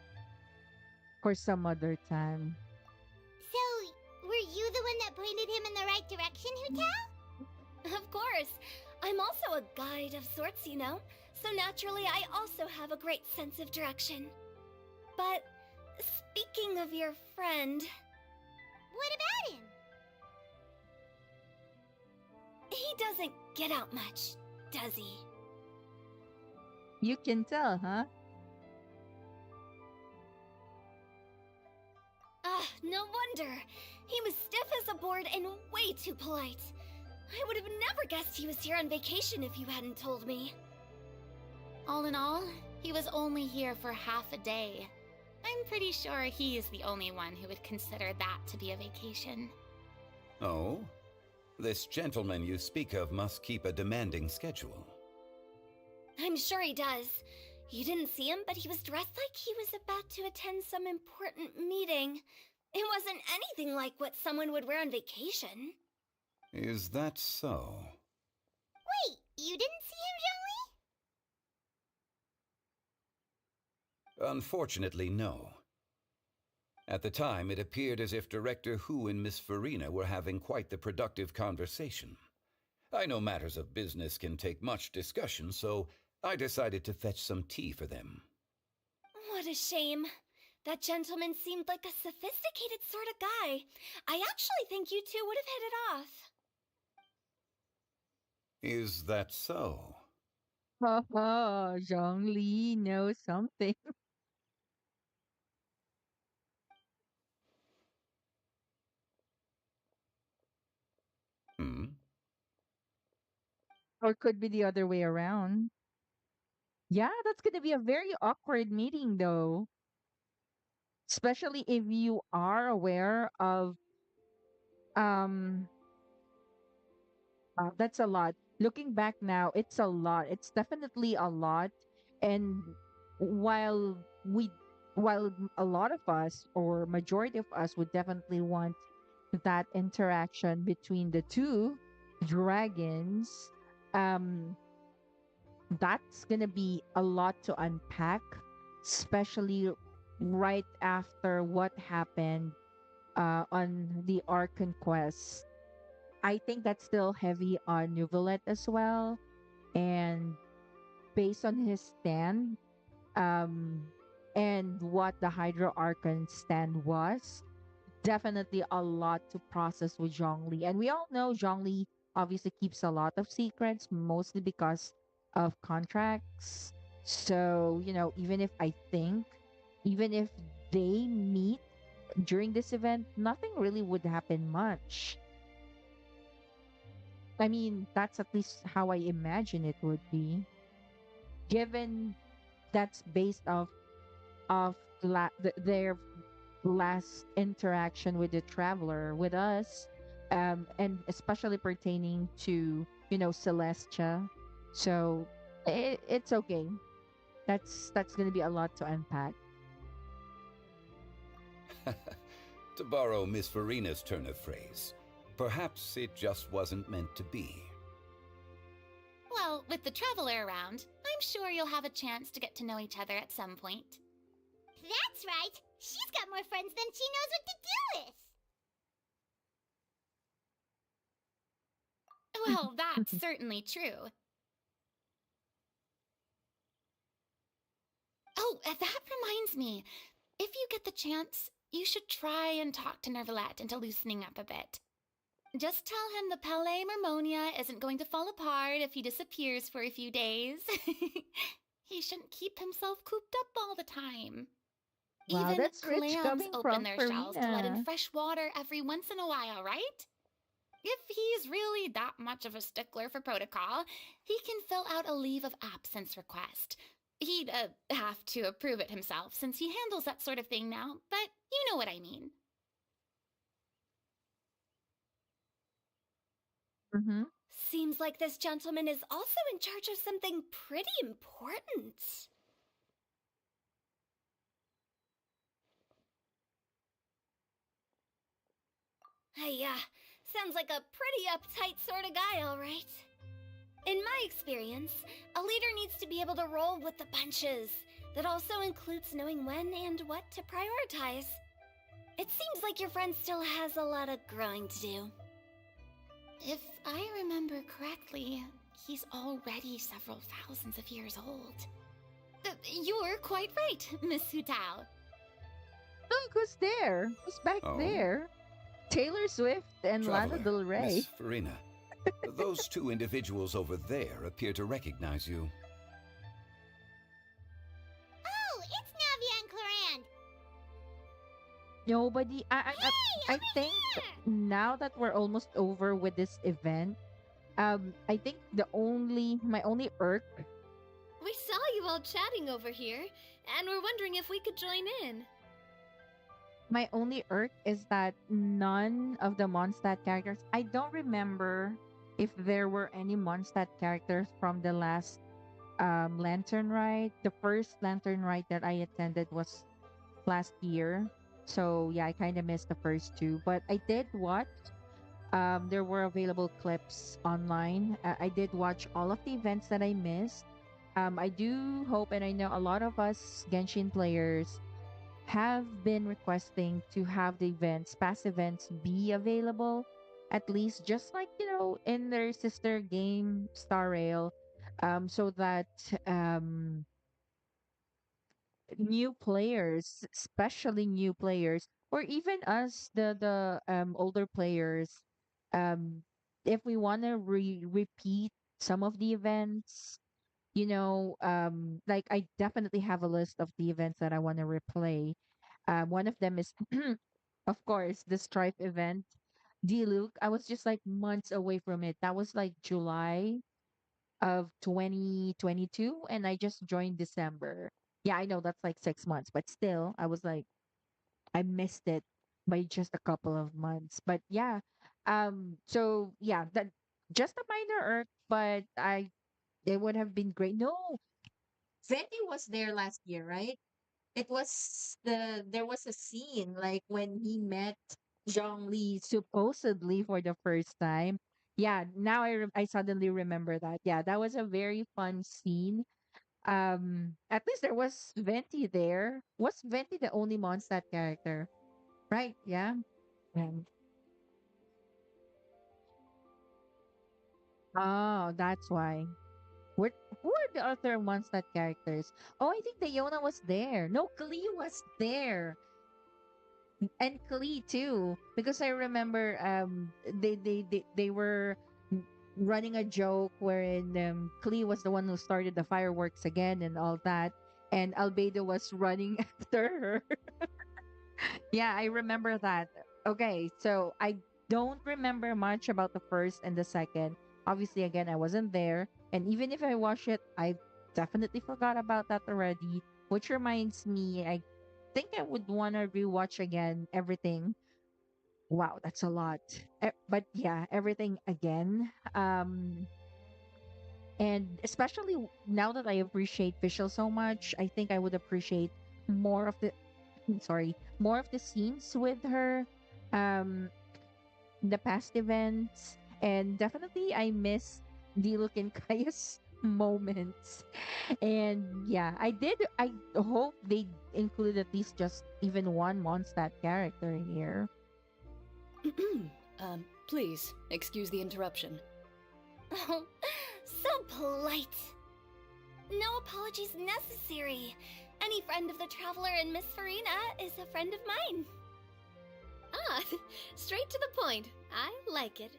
for some other time. So, were you the one that pointed him in the right direction, Hutao? Of course. I'm also a guide of sorts, you know. So naturally, I also have a great sense of direction. But speaking of your friend, What about him? he doesn't get out much, does he? You can tell, huh? Ah, no wonder. He was stiff as a board and way too polite. I would have never guessed he was here on vacation if you hadn't told me. All in all, he was only here for half a day. I'm pretty sure he is the only one who would consider that to be a vacation. Oh? This gentleman you speak of must keep a demanding schedule. I'm sure he does. You didn't see him, but he was dressed like he was about to attend some important meeting. It wasn't anything like what someone would wear on vacation. Is that so? Wait, you didn't see him, Zhongli? Unfortunately, no. At the time, it appeared as if Director Hu and Miss Farina were having quite the productive conversation. I know matters of business can take much discussion, so I decided to fetch some tea for them. What a shame. That gentleman seemed like a sophisticated sort of guy. I actually think you two would have hit it off. Is that so? Ha ha, Zhongli knows something. Hmm? Or could be the other way around. Yeah, that's going to be a very awkward meeting, though, especially if you are aware of um that's a lot. Looking back now, it's a lot. It's definitely a lot. And while we, while a lot of us or majority of us would definitely want that interaction between the two dragons, um, that's gonna be a lot to unpack, especially right after what happened on the Ark Conquest. I think that's still heavy on Nuvolet as well. And based on his stand, um, and what the Hydro Archon stand was, definitely a lot to process with Zhongli. And we all know Zhongli obviously keeps a lot of secrets, mostly because of contracts. So, even if I think, even if they meet during this event, nothing really would happen much. I mean, that's at least how I imagine it would be, given that's based of their last interaction with the traveler with us, and especially pertaining to Celestia. So it's okay. That's gonna be a lot to unpack. To borrow Miss Farina's turn of phrase, perhaps it just wasn't meant to be. Well, with the traveler around, I'm sure you'll have a chance to get to know each other at some point. That's right. She's got more friends than she knows what to do with. Well, that's certainly true. Oh, that reminds me. If you get the chance, you should try and talk to Nervalette into loosening up a bit. Just tell him the Palais Mermonia isn't going to fall apart if he disappears for a few days. He shouldn't keep himself cooped up all the time. Wow, Even that's rich clams coming open from their shells to let in Farina. fresh water every once in a while, right? If he's really that much of a stickler for protocol, he can fill out a leave of absence request. He'd have to approve it himself since he handles that sort of thing now, but you know what I mean. Hmm. Seems like this gentleman is also in charge of something pretty important. Yeah, sounds like a pretty uptight sort of guy, all right. In my experience, a leader needs to be able to roll with the punches. That also includes knowing when and what to prioritize. It seems like your friend still has a lot of growing to do. If I remember correctly, he's already several thousands of years old. You're quite right, Miss Hutao. Look who's there. Who's back Oh? there? Taylor Swift and Lana Traveler, Del Rey. Miss Farina. Those two individuals over there appear to recognize you. Oh, it's Navi and Clarand. Nobody. Hey, I think over here! now that we're almost over with this event, I think my only irk, We saw you all chatting over here, and we're wondering if we could join in. is that none of the Mondstadt characters. I don't remember if there were any Mondstadt characters from the last lantern ride. The first lantern ride that I attended was last year. So yeah, I kind of missed the first two, but I did watch. There were available clips online. I did watch all of the events that I missed. I do hope, and I know a lot of us Genshin players have been requesting to have the events, past events, be available, at least just like in their sister game Star Rail, so that um new players, especially new players, or even us, the older players, um, if we want to repeat some of the events, like I definitely have a list of the events that I want to replay. One of them is, of course, the Strife event. D Luke, I was just like months away from it. That was like July. of 2022, and I just joined December. Yeah, I know that's like 6 months, but still, I was like, I missed it by just a couple of months. But yeah, so yeah, that just a minor irk, but I it would have been great. No, Venti was there last year, right? It was there was a scene like when he met Zhongli supposedly for the first time. Yeah, now I suddenly remember that. Yeah, that was a very fun scene. At least there was Venti there. Was Venti the only Mondstadt character? Right, yeah. Um, oh, that's why. What who are the other Mondstadt characters? Oh, I think the Yona was there. No, Klee was there. And Klee too, because I remember they were running a joke wherein Klee was the one who started the fireworks again and all that, and Albedo was running after her. Yeah, I remember that. Okay, so I don't remember much about the first and the second. Obviously, again, I wasn't there, and even if I watch it, I definitely forgot about that already. Which reminds me, I think I would want to rewatch again everything. Wow, that's a lot. But yeah, everything again. And especially now that I appreciate Visual so much, I think I would appreciate more of the sorry, more of the scenes with her, um, the past events, and definitely I miss Diluc and Kaya's moments. And yeah, I hope they include at least just even one Mondstadt character in here. Please, excuse the interruption. Oh, so polite. No apologies necessary. Any friend of the traveler and Miss Farina is a friend of mine. Ah, straight to the point. I like it.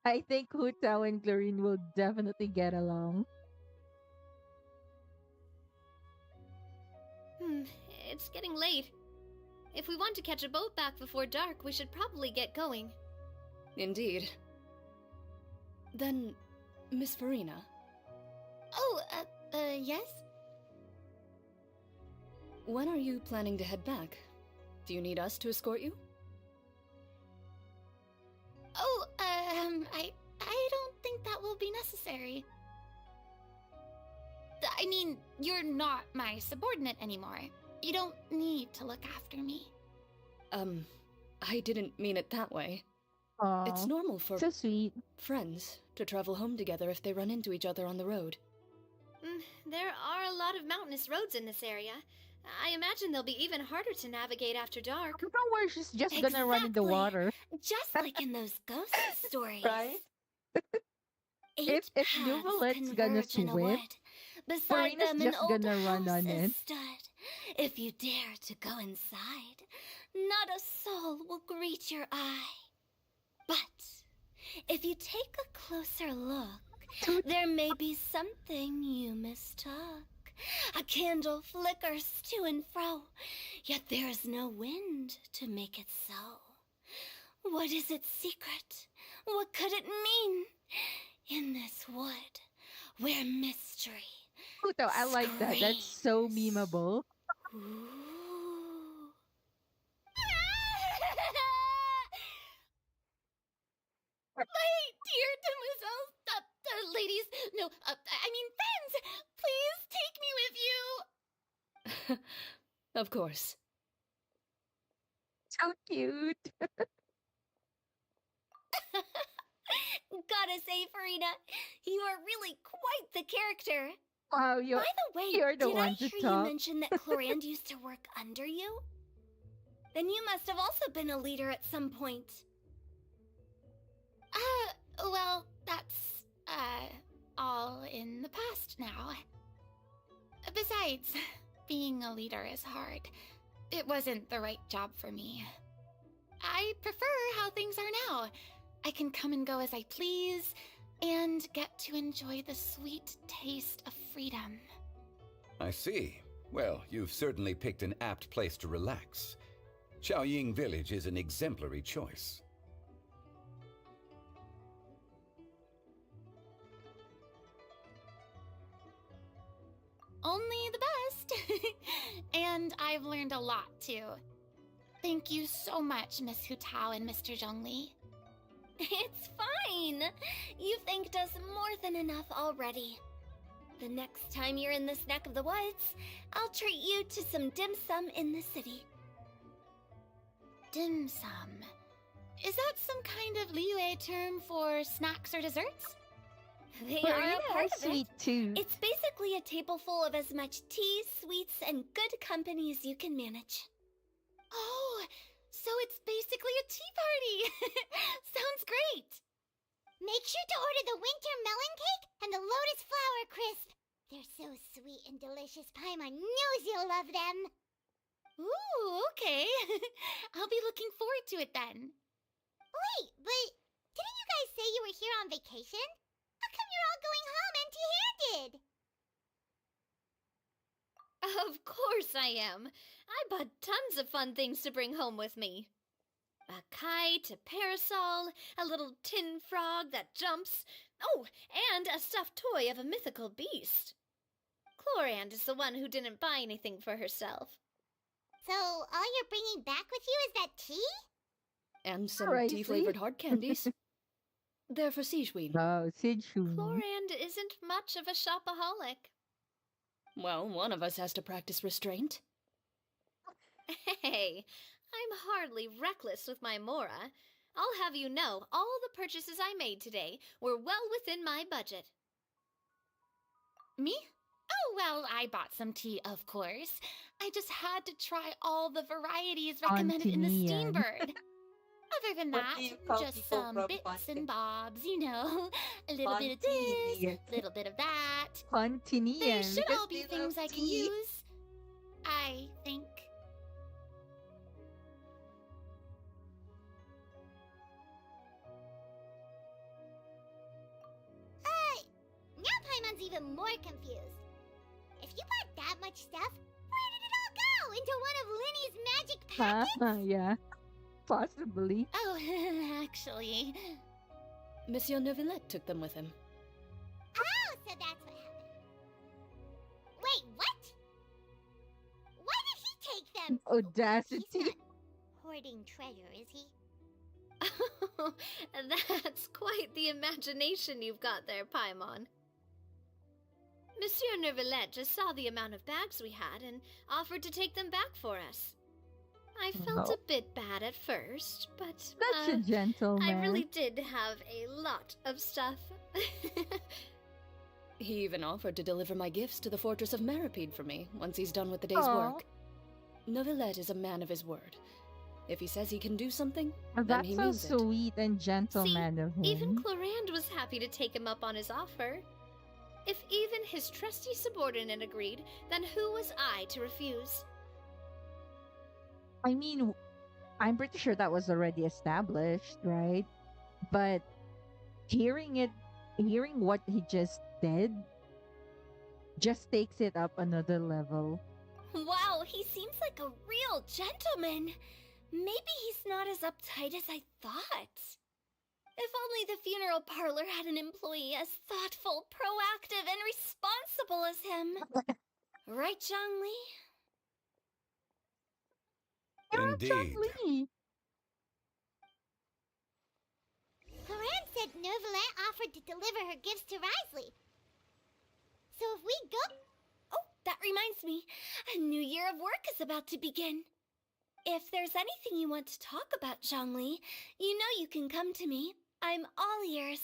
I think Hu Tao and Chlorine will definitely get along. Hmm, it's getting late. If we want to catch a boat back before dark, we should probably get going. Indeed. Then, Miss Farina, Oh, yes? when are you planning to head back? Do you need us to escort you? Oh, I don't think that will be necessary. I mean, you're not my subordinate anymore. You don't need to look after me. I didn't mean it that way. It's Oh, normal for so sweet. friends to travel home together if they run into each other on the road. There are a lot of mountainous roads in this area. I imagine they'll be even harder to navigate after dark. Don't worry, she's just gonna run in the Exactly. water, Just like in those ghost stories. right? Eight If paths Nuvalet's gonna converge in a swim, wood. Beside Farina's them, an just old gonna run house on it. is stood. If you dare to go inside, not a soul will greet your eye. But if you take a closer look, there may be something you mistook. A candle flickers to and fro, yet there is no wind to make it so. What is its secret? What could it mean? In this wood, where mystery Puto, I like that. That's so screams. memeable. Ooh. My dear demoiselles, ladies, no, I mean friends, please take me with you. Of course. So cute. Gotta say, Farina, you are really quite the character. Wow, By the way, you're the did I one to hear you talk. mention that Clorand used to work under you? Then you must have also been a leader at some point. Well, that's, all in the past now. Besides, being a leader is hard. It wasn't the right job for me. I prefer how things are now. I can come and go as I please, and get to enjoy the sweet taste of freedom. I see. Well, you've certainly picked an apt place to relax. Xiaoying Village is an exemplary choice. Only the best. And I've learned a lot, too. Thank you so much, Miss Hutao and Mr. Zhongli. It's fine. You thanked us more than enough already. The next time you're in this neck of the woods, I'll treat you to some dim sum in the city. Dim sum. Is that some kind of Liyue term for snacks or desserts? They But are Rita a part has of it. sweet too. It's basically a table full of as much tea, sweets, and good company as you can manage. Oh, so it's basically a tea party. Sounds great. Make sure to order the winter melon cake and the lotus flower crisp. They're so sweet and delicious, Paimon knows you'll love them. Ooh, okay. I'll be looking forward to it then. Wait, but didn't you guys say you were here on vacation? How come you're all going home empty-handed? Of course I am. I bought tons of fun things to bring home with me. A kite, a parasol, a little tin frog that jumps. Oh, and a stuffed toy of a mythical beast. Chlorand is the one who didn't buy anything for herself. So, all you're bringing back with you is that tea? And some Crazy. tea-flavored hard candies. They're for Sijuin. Oh, Sijun. Chlorand isn't much of a shopaholic. Well, one of us has to practice restraint. Hey, I'm hardly reckless with my Mora. I'll have you know, all the purchases I made today were well within my budget. Me? Oh, well, I bought some tea, of course. I just had to try all the varieties recommended in the Antonian. Steambird. Other than What that, do you call just people some from bits Fontaine? and bobs, you know. A little bit of this, Fontaine. a little bit of that. They Continian. should because all be they things love I can tea. use. I think. Now Paimon's even more confused. If you bought that much stuff, where did it all go? Into one of Linny's magic packets? Yeah, possibly. Oh, actually. Monsieur Neuvillette took them with him. Oh, so that's what happened. Wait, what? Why did he take them? Audacity. He's not hoarding treasure, is he? That's quite the imagination you've got there, Paimon. Monsieur Neuvillette just saw the amount of bags we had and offered to take them back for us. I felt Oh. a bit bad at first, but Such a gentleman. I really did have a lot of stuff. He even offered to deliver my gifts to the fortress of Meripede for me once he's done with the day's Aw. work. Neuvillette is a man of his word. If he says he can do something, then That's he so means it. sweet and gentleman of him. Even Chlorand was happy to take him up on his offer. If even his trusty subordinate agreed, then who was I to refuse? I mean, I'm pretty sure that was already established, right? But hearing what he just did, just takes it up another level. Wow, he seems like a real gentleman. Maybe he's not as uptight as I thought. If only the funeral parlor had an employee as thoughtful, proactive, and responsible as him. Right, Zhongli? Indeed. Exactly. Cloran said Neuvillette offered to deliver her gifts to Risley. So if we go... Oh, that reminds me. A new year of work is about to begin. If there's anything you want to talk about, Zhongli, you know you can come to me. I'm all ears.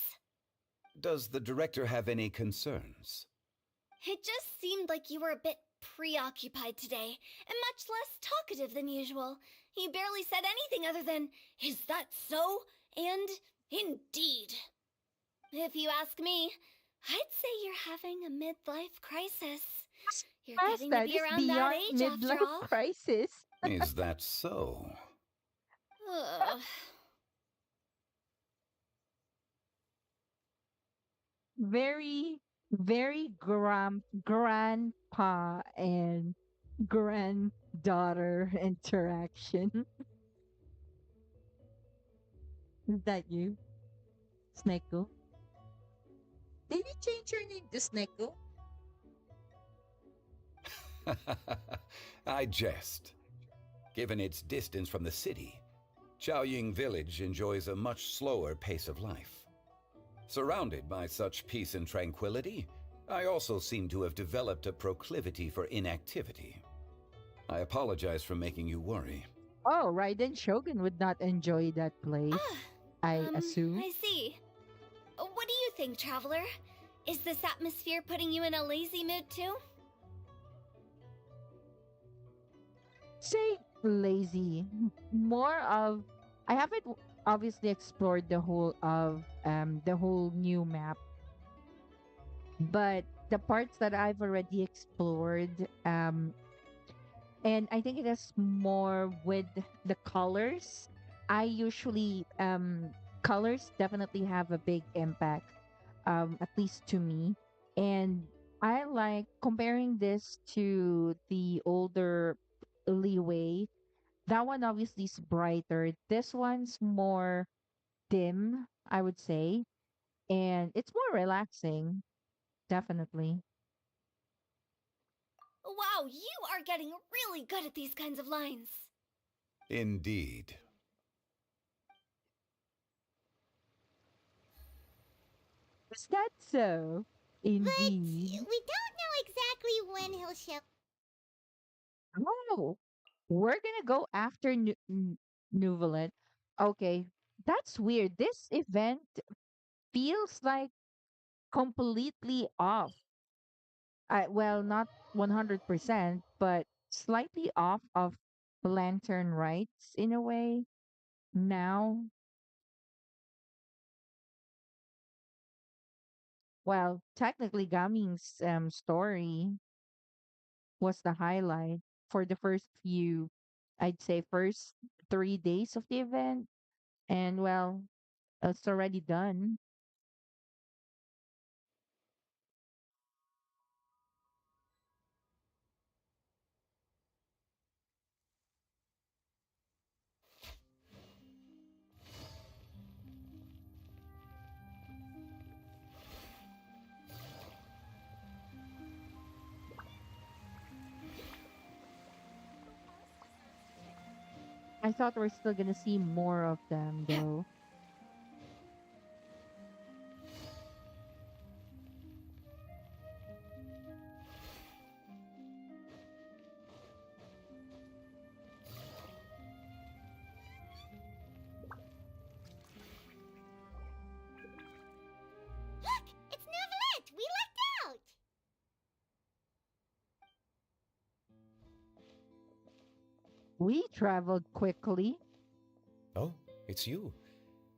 Does the director have any concerns? It just seemed like you were a bit preoccupied today, and much less talkative than usual. You barely said anything other than, "Is that so?" and "Indeed." If you ask me, I'd say you're having a midlife crisis. You're getting to That be is around that beyond age after midlife all. crisis. Is that so? Ugh. Very, very grandpa and granddaughter interaction. Is that you, Sneko? Did you change your name to Sneko? I jest. Given its distance from the city, Chaoying Village enjoys a much slower pace of life. Surrounded by such peace and tranquility, I also seem to have developed a proclivity for inactivity. I apologize for making you worry. Oh, Raiden Shogun would not enjoy that place, Ah, I assume. I see. What do you think, Traveler? Is this atmosphere putting you in a lazy mood too? Say lazy. More of I haven't obviously explored the whole new map, but the parts that I've already explored, and I think it has more with the colors. I usually colors definitely have a big impact, at least to me. And I like comparing this to the older leeway. That one obviously is brighter. This one's more dim, I would say. And it's more relaxing, definitely. Wow, you are getting really good at these kinds of lines. Indeed. Is that so? But Indeed. we don't know exactly when he'll show. Oh, we're gonna go after Nuvalet. Okay, that's weird. This event feels like completely off. Well, not 100%, but slightly off of Lantern Rights in a way. Now, well, technically, Gaming's story was the highlight for the first few, I'd say, first 3 days of the event. And well, it's already done. I thought we're still gonna see more of them though. Look! It's Novelette! We lucked out! We traveled quickly. Oh, it's you.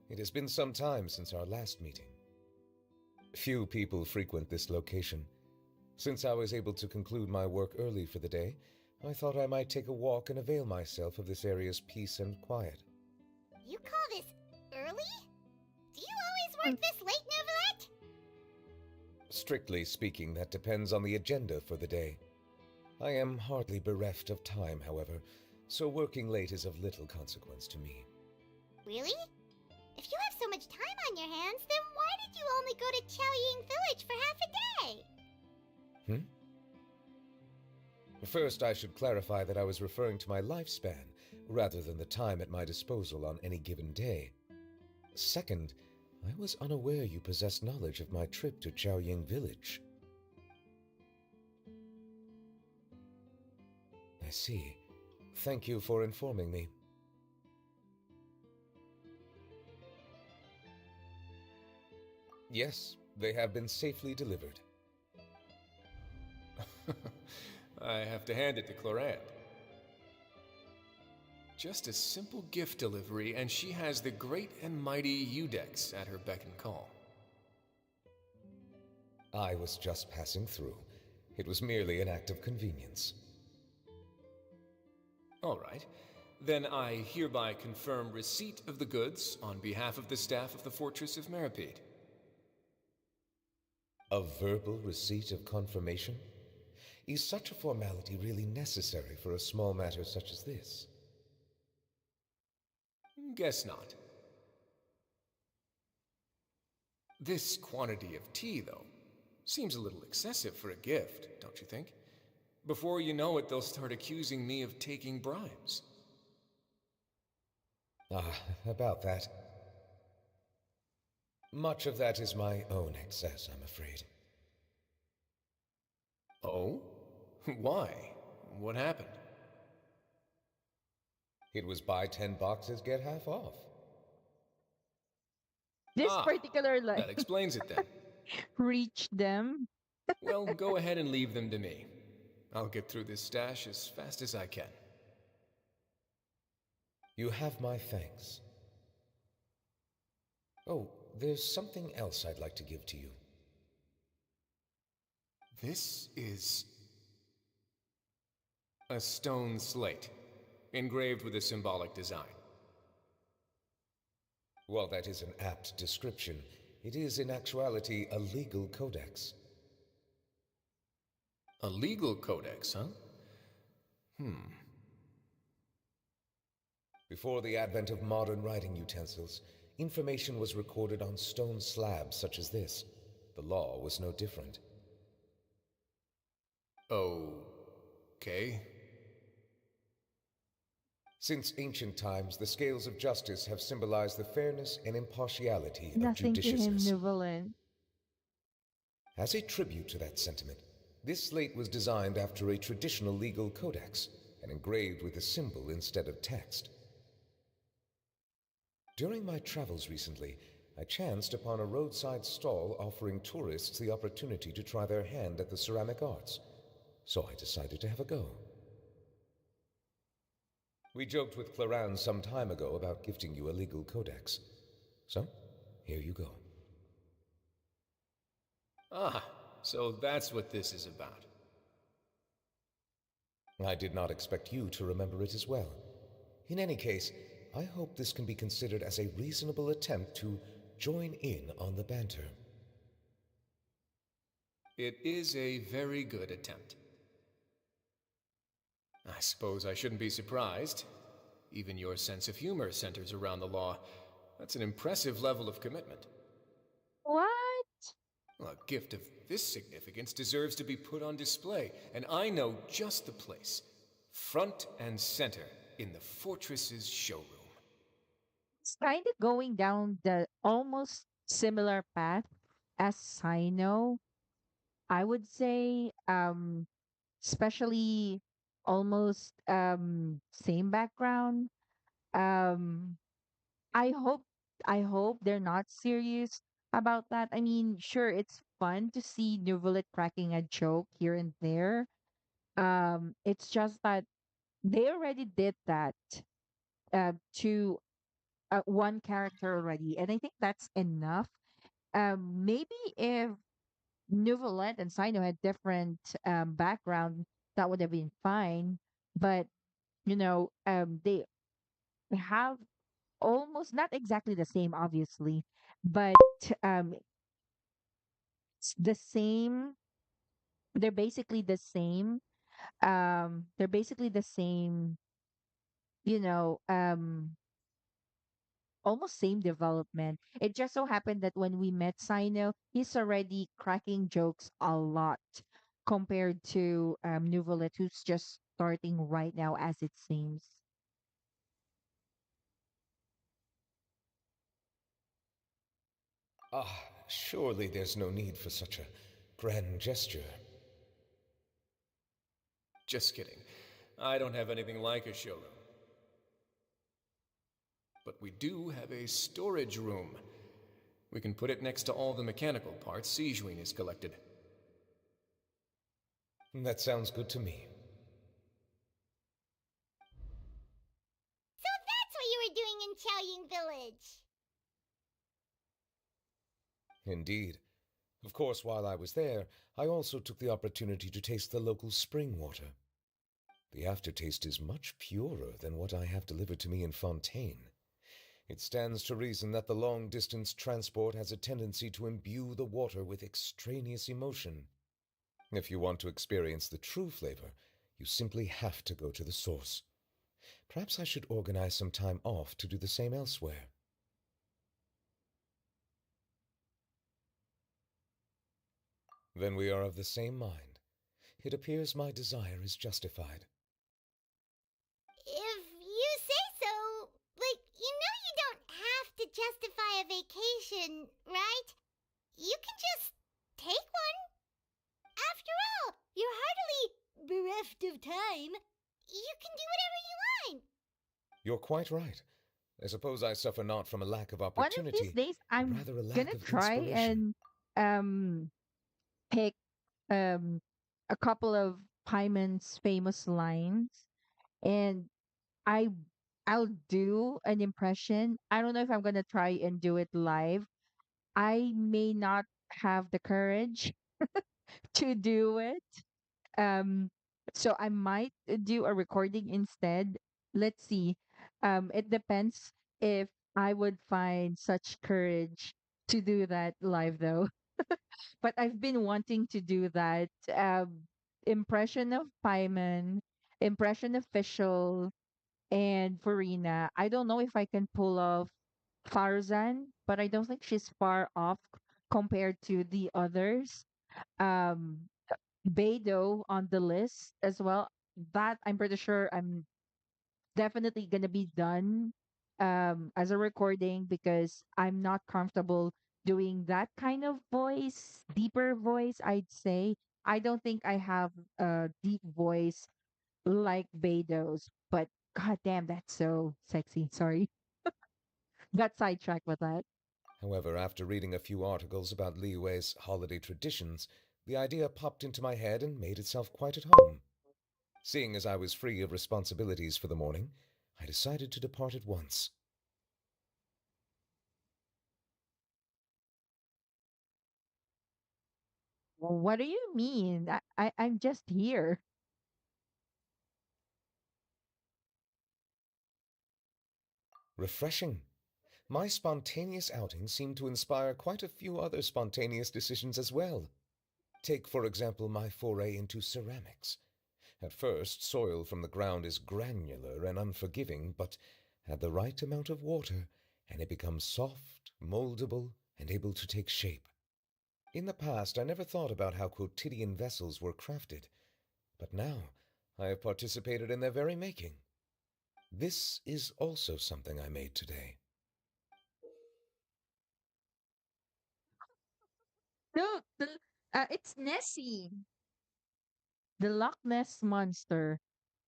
It has been some time since our last meeting. Few people frequent this location. Since I was able to conclude my work early for the day, I thought I might take a walk and avail myself of this area's peace and quiet. You call this early? Do you always work this late, Novelette? Strictly speaking, that depends on the agenda for the day. I am hardly bereft of time, however, so working late is of little consequence to me. Really? If you have so much time on your hands, then why did you only go to Chaoying Village for half a day? First, I should clarify that I was referring to my lifespan, rather than the time at my disposal on any given day. Second, I was unaware you possessed knowledge of my trip to Chaoying Village. I see. Thank you for informing me. Yes, they have been safely delivered. I have to hand it to Clorant. Just a simple gift delivery, and she has the great and mighty Udex at her beck and call. I was just passing through. It was merely an act of convenience. All right. Then I hereby confirm receipt of the goods on behalf of the staff of the Fortress of Meripede. A verbal receipt of confirmation? Is such a formality really necessary for a small matter such as this? Guess not. This quantity of tea, though, seems a little excessive for a gift, don't you think? Before you know it, they'll start accusing me of taking bribes. About that. Much of that is my own excess, I'm afraid. Oh? Why? What happened? It was buy 10 boxes, get half off. This Ah, particular line that explains it then. reached them. Well, go ahead and leave them to me. I'll get through this stash as fast as I can. You have my thanks. Oh, there's something else I'd like to give to you. This is a stone slate, engraved with a symbolic design. While that is an apt description, it is in actuality a legal codex. A legal codex, huh? Before the advent of modern writing utensils, information was recorded on stone slabs such as this. The law was no different. Okay. Since ancient times, the scales of justice have symbolized the fairness and impartiality of Nothing to him, judiciousness. Nuvolin. As a tribute to that sentiment, this slate was designed after a traditional legal codex and engraved with a symbol instead of text. During my travels recently, I chanced upon a roadside stall offering tourists the opportunity to try their hand at the ceramic arts, so I decided to have a go. We joked with Clarence some time ago about gifting you a legal codex. So, here you go. Ah, so that's what this is about. I did not expect you to remember it as well. In any case, I hope this can be considered as a reasonable attempt to join in on the banter. It is a very good attempt. I suppose I shouldn't be surprised. Even your sense of humor centers around the law. That's an impressive level of commitment. What? Well, a gift of this significance deserves to be put on display, and I know just the place. Front and center in the fortress's showroom. It's kind of going down the almost similar path as Sino. I would say, especially almost same background. Um, I hope I hope they're not serious about that. I mean, sure, it's fun to see Nuvolet cracking a joke here and there. It's just that they already did that to one character already, and I think that's enough. Maybe if Nuvolet and Sino had different background, that would have been fine. But they have almost not exactly the same, obviously, but um, it's the same. They're basically the same. They're basically the same. You know, almost same development. It just so happened that when we met Sino, he's already cracking jokes a lot compared to Nuvolet, who's just starting right now, as it seems. Surely there's no need for such a grand gesture. Just kidding. I don't have anything like a showroom. But we do have a storage room. We can put it next to all the mechanical parts Sijuin has collected. That sounds good to me. So that's what you were doing in Qiaoying Village. Indeed. Of course, while I was there, I also took the opportunity to taste the local spring water. The aftertaste is much purer than what I have delivered to me in Fontaine. It stands to reason that the long distance transport has a tendency to imbue the water with extraneous emotion. If you want to experience the true flavor, you simply have to go to the source. Perhaps I should organize some time off to do the same elsewhere. Then we are of the same mind. It appears my desire is justified. If you say so, like, you don't have to justify a vacation, right? You can just take one. After all, you're hardly bereft of time. You can do whatever you want. You're quite right. I suppose I suffer not from a lack of One of these opportunity, days, but I'm rather a gonna lack of try inspiration. and um pick um a couple of Pyman's famous lines, and I I'll do an impression. I don't know if I'm gonna try and do it live. I may not have the courage to do it. Um, so I might do a recording instead. Let's see. It depends if I would find such courage to do that live though. But I've been wanting to do that. Impression of Pyman, impression official, and Farina. I don't know if I can pull off Farzan, but I don't think she's far off compared to the others. Um, Beidou on the list as well. That I'm pretty sure I'm definitely gonna be done as a recording because I'm not comfortable doing that kind of voice, deeper voice, I'd say. I don't think I have a deep voice like Beidou's, but god damn, that's so sexy. Sorry. Got sidetracked with that. However, after reading a few articles about Li Wei's holiday traditions, the idea popped into my head and made itself quite at home. Seeing as I was free of responsibilities for the morning, I decided to depart at once. What do you mean? I'm just here. Refreshing. My spontaneous outing seemed to inspire quite a few other spontaneous decisions as well. Take, for example, my foray into ceramics. At first, soil from the ground is granular and unforgiving, but add the right amount of water, and it becomes soft, moldable, and able to take shape. In the past, I never thought about how quotidian vessels were crafted, but now I have participated in their very making. This is also something I made today. Look, it's Nessie, the Loch Ness monster,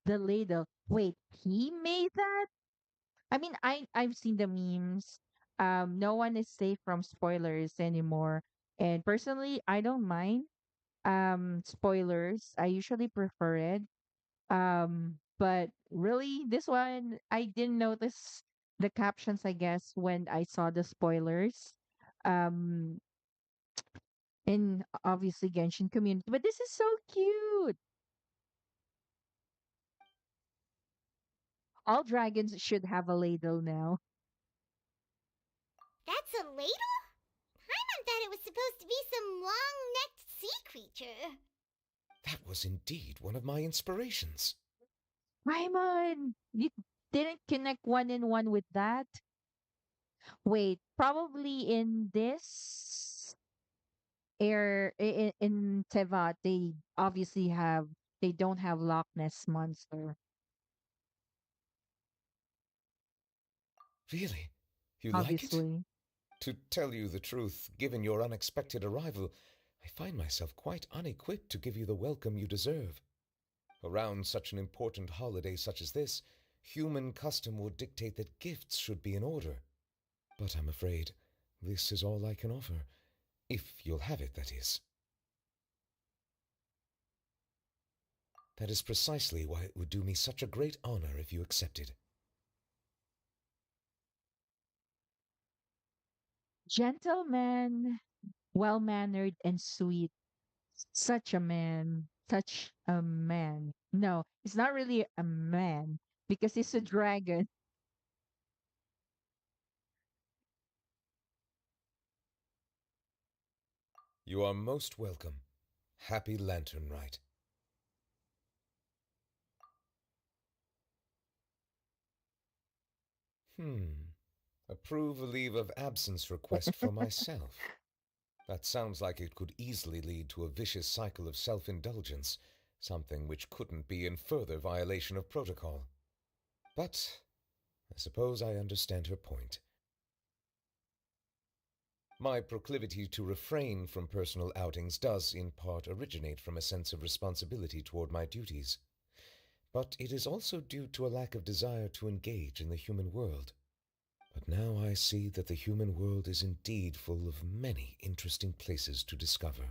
the ladle. Wait, he made that? I mean, I've seen the memes. No one is safe from spoilers anymore. And personally, I don't mind spoilers. I usually prefer it. But really, this one I didn't notice the captions, I guess, when I saw the spoilers. Um, in obviously Genshin community. But this is so cute. All dragons should have a ladle now. That's a ladle? Paimon thought it was supposed to be some long-necked sea creature. That was indeed one of my inspirations. Raimon, you didn't connect one in one with that. Wait, probably in this air in Tevat, they obviously have they don't have Loch Ness monster. Really? You like it? Obviously. To tell you the truth, given your unexpected arrival, I find myself quite unequipped to give you the welcome you deserve. Around such an important holiday such as this, human custom would dictate that gifts should be in order. But I'm afraid this is all I can offer. If you'll have it, that is. That is precisely why it would do me such a great honor if you accepted. Gentleman, well mannered and sweet. Such a man. touch a man. No, it's not really a man because he's a dragon. You are most welcome. Happy Lantern Rite. Hmm. Approve a leave of absence request for myself. That sounds like it could easily lead to a vicious cycle of self indulgence, something which couldn't be in further violation of protocol. But I suppose I understand her point. My proclivity to refrain from personal outings does, in part, originate from a sense of responsibility toward my duties. But it is also due to a lack of desire to engage in the human world. But now I see that the human world is indeed full of many interesting places to discover.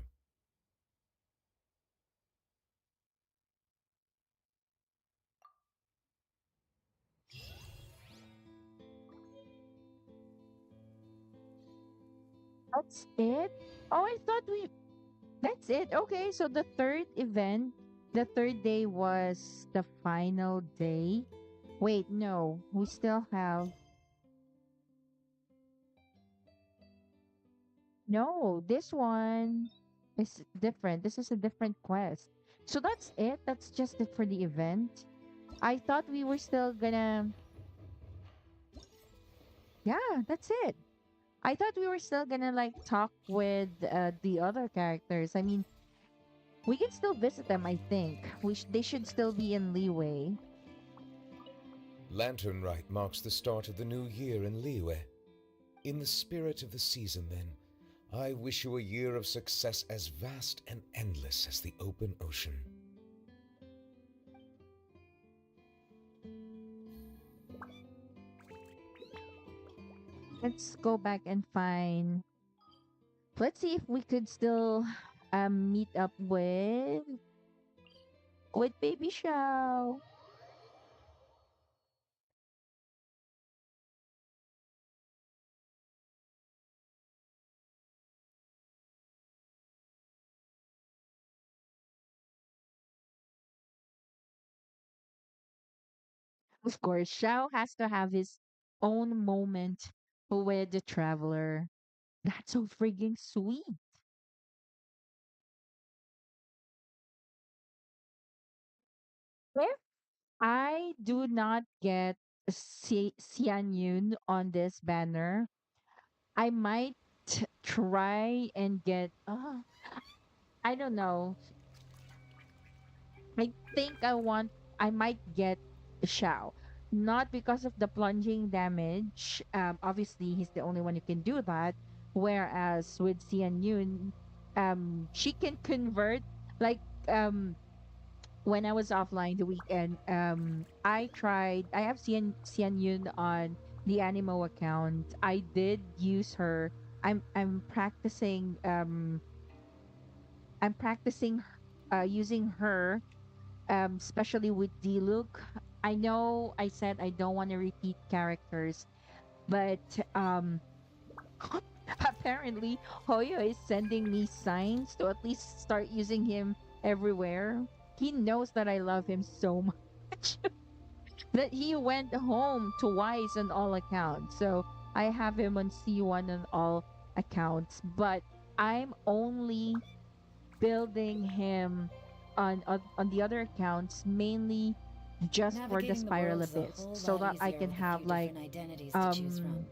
That's it? Oh, I thought that's it. Okay, so the third event, the third day was the final day. Wait, no, we still have. No, this one is different. This is a different quest. So that's it. That's just it for the event. I thought we were still gonna. Yeah, that's it. I thought we were still gonna like talk with the other characters. I mean, we can still visit them. I think they should still be in leeway. Lantern Rite marks the start of the new year in Liyue. In the spirit of the season, then, I wish you a year of success as vast and endless as the open ocean. Let's go back and find. Let's see if we could still meet up with Baby Show. Of course, Shao has to have his own moment with the traveler. That's so frigging sweet. If I do not get Xian Yun on this banner, I might try and get. I don't know. I think I might get Shao. Not because of the plunging damage. Obviously, he's the only one who can do that. Whereas with Xian Yun, she can convert. Like, when I was offline the weekend, I have Xian Yun on the Animo account. I did use her. I'm practicing using her, especially with D-Look. I know I said I don't want to repeat characters, but apparently Hoyo is sending me signs to at least start using him everywhere. He knows that I love him so much that he went home twice on all accounts. So I have him on C1 on all accounts, but I'm only building him on the other accounts mainly just for the Navigating the spiral world's a abyss whole so lot that I easier can with a have few like different identities to choose um from.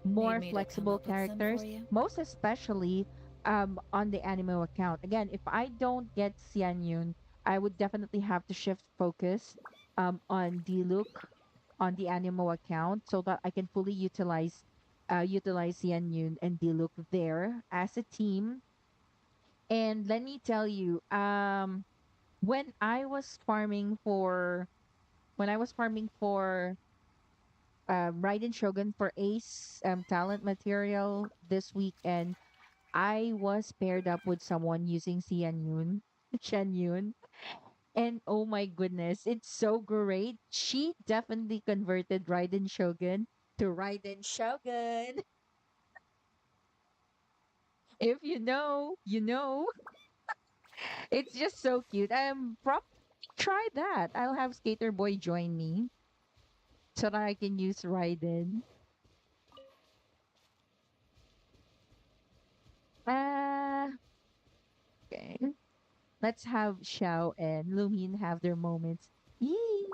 Need more me to come flexible up with some for characters, you? most especially on the anime account. Again, if I don't get Xian Yun, I would definitely have to shift focus on the look on the anime account so that I can fully utilize Xian Yun and the look there as a team. And let me tell you, when I was farming for when I was farming for Raiden Shogun for Ace talent material this weekend, I was paired up with someone using Xian Yun, Shen Yun, and oh my goodness, it's so great. She definitely converted Raiden Shogun to Raiden Shogun. If you know, you know. It's just so cute. Probably try that. I'll have Skater Boy join me so that I can use Raiden. Uh, okay. Let's have Xiao and Lumin have their moments. Yee!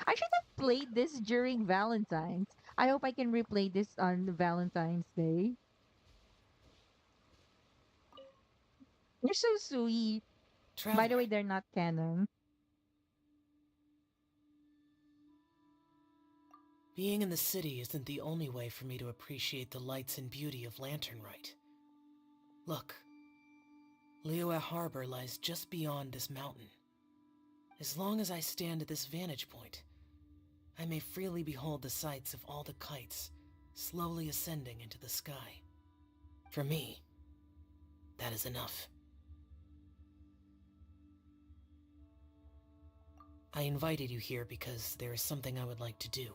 I should have played this during Valentine's. I hope I can replay this on Valentine's Day. You're so sweet. By the way, Traveler, they're not canon. being in the city isn't the only way for me to appreciate the lights and beauty of Lanternite. Look, Liyue Harbor lies just beyond this mountain. As long as I stand at this vantage point, I may freely behold the sights of all the kites slowly ascending into the sky. For me, that is enough. I invited you here because there is something I would like to do.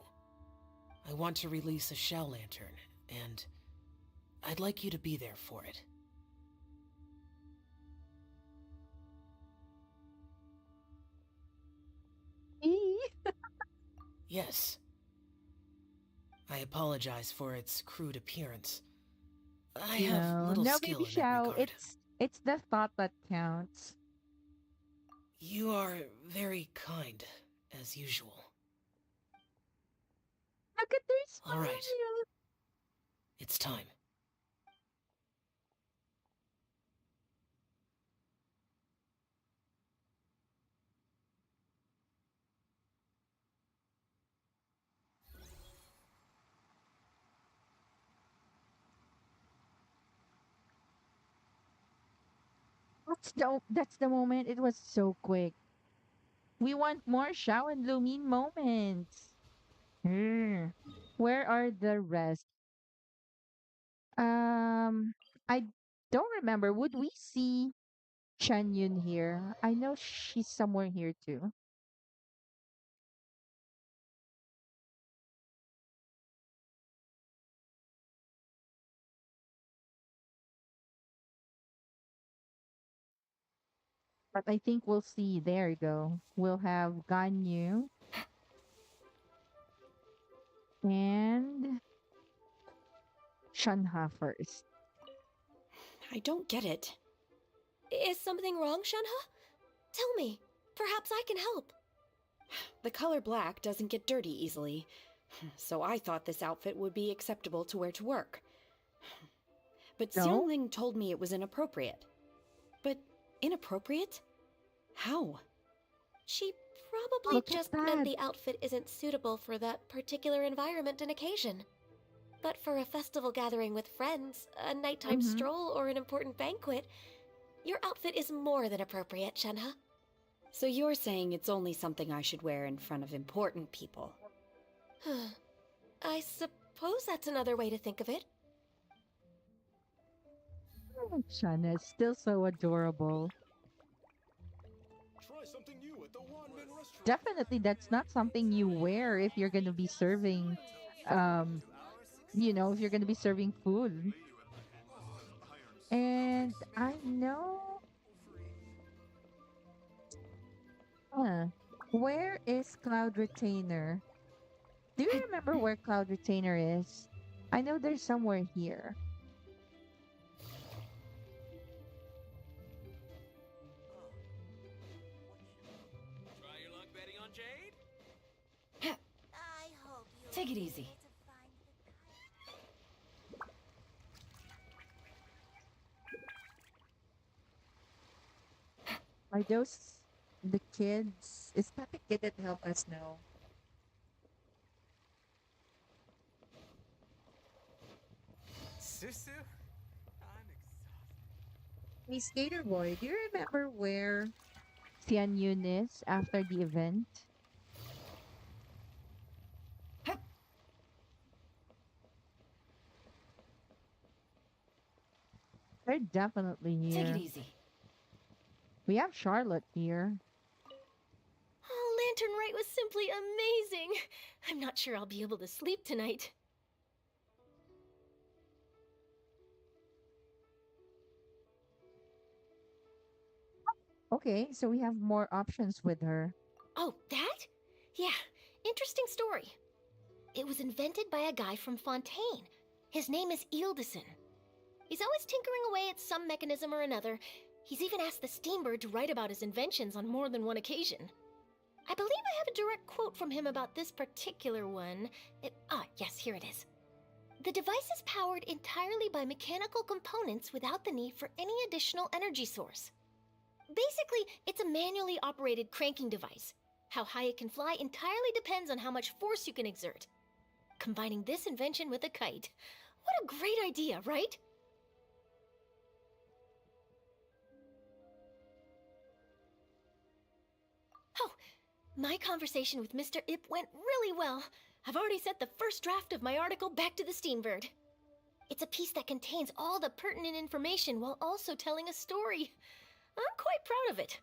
I want to release a Shao Lantern, and I'd like you to be there for it. Yee! Yes. I apologize for its crude appearance. I have No, little no, skill baby in that Xiao. regard. It's the thought that counts. You are very kind, as usual. Look at their All right, smile. it's time. That's the moment. It was so quick. We want more Xiao and Lumin moments. Hmm. Where are the rest? Um, I don't remember. Would we see Chen Yun here? I know she's somewhere here too. But I think we'll see. There you go. We'll have Ganyu and Shanha first. I don't get it. Is something wrong, Shenhe? Tell me. Perhaps I can help. The color black doesn't get dirty easily, so I thought this outfit would be acceptable to wear to work. But No? Xiangling told me it was inappropriate. But inappropriate? How? She probably Look at just meant that. the outfit isn't suitable for that particular environment and occasion. But for a festival gathering with friends, a nighttime Mm-hmm. stroll, or an important banquet, your outfit is more than appropriate, Shenhe. So you're saying it's only something I should wear in front of important people? I suppose that's another way to think of it. Shanha is still so adorable. Try something new at the Wanmin restaurant. Definitely, that's not something you wear if you're going to be serving, um, if you're going to be serving food. And I know, huh, where is Cloud Retainer? Do you remember where Cloud Retainer is? I know there's somewhere here. Try your luck betting on Jade? I hope you Take it easy. Are those the kids? Is that the kid that helped us know? Susu? I'm exhausted. Hey, Skater Boy, do you remember where Tian Yun is after the event? They're definitely Take it here. easy. We have Charlotte here. Oh, Lantern Rite was simply amazing. I'm not sure I'll be able to sleep tonight. Okay, so we have more options with her. Oh, that? Yeah, interesting story. It was invented by a guy from Fontaine. His name is Eildison. He's always tinkering away at some mechanism or another. He's even asked the Steambird to write about his inventions on more than one occasion. I believe I have a direct quote from him about this particular one. Yes, here it is. The device is powered entirely by mechanical components without the need for any additional energy source. Basically, it's a manually operated cranking device. How high it can fly entirely depends on how much force you can exert. Combining this invention with a kite. What a great idea, right? Oh, my conversation with Mr. Ip went really well. I've already sent the first draft of my article back to the Steambird. It's a piece that contains all the pertinent information while also telling a story. I'm quite proud of it.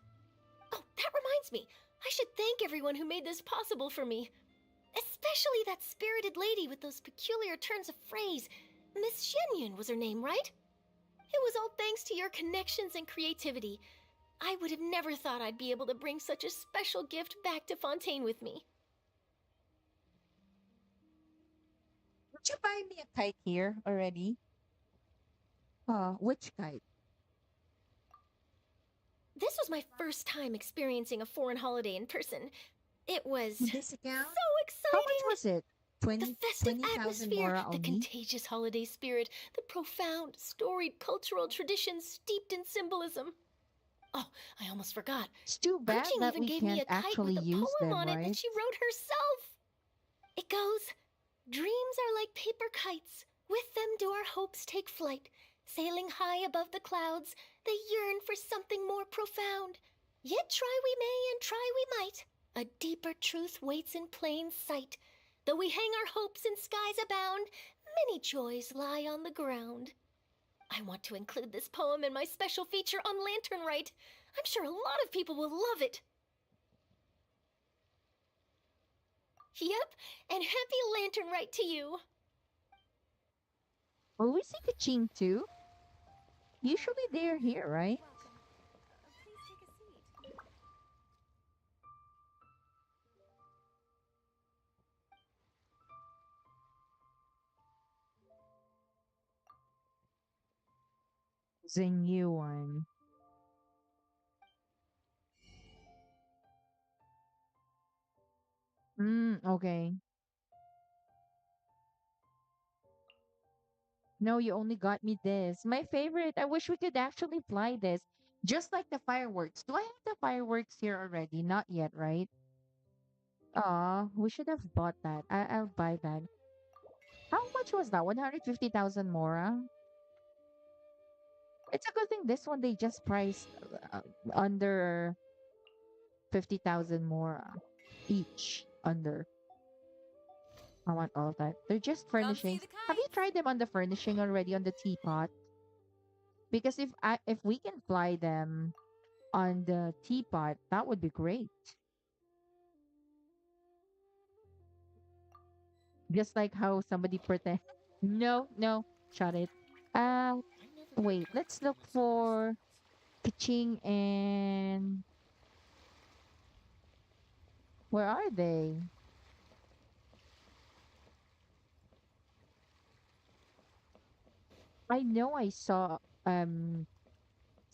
Oh, that reminds me. I should thank everyone who made this possible for me. Especially that spirited lady with those peculiar turns of phrase. Miss Shenyun was her name, right? It was all thanks to your connections and creativity. I would have never thought I'd be able to bring such a special gift back to Fontaine with me. Did you buy me a kite here already? Which kite? This was my first time experiencing a foreign holiday in person. It was This account? so How much exciting! was it? The 20 festive 20,000 atmosphere, mora the only? contagious holiday spirit, the profound, storied cultural traditions steeped in symbolism. Oh, I almost forgot. It's too bad Urchin that even we gave me can't a kite actually with a use poem them, on it that right? she wrote herself. It goes, dreams are like paper kites. With them do our hopes take flight. Sailing high above the clouds, they yearn for something more profound. Yet try we may and try we might. A deeper truth waits in plain sight. Though we hang our hopes in skies abound, many joys lie on the ground. I want to include this poem in my special feature on Lantern Rite. I'm sure a lot of people will love it. Yep, and happy Lantern Rite to you. Will we see Kaching too? Usually they're here, right? It's a new one. Okay. No, you only got me this. My favorite. I wish we could actually fly this. Just like the fireworks. Do I have the fireworks here already? Not yet, right? Aw, we should have bought that. I'll buy that. How much was that? 150,000 mora? It's a good thing this one they just priced under 50,000 mora each. Under. I want all of that. They're just Come see furnishings. the Have you kites. tried them on the furnishing already on the teapot? Because if we can fly them on the teapot, that would be great. Just like how somebody pretend. No, no, shut it. Uh, wait. Let's look for Kaching and where are they? I know I saw Xian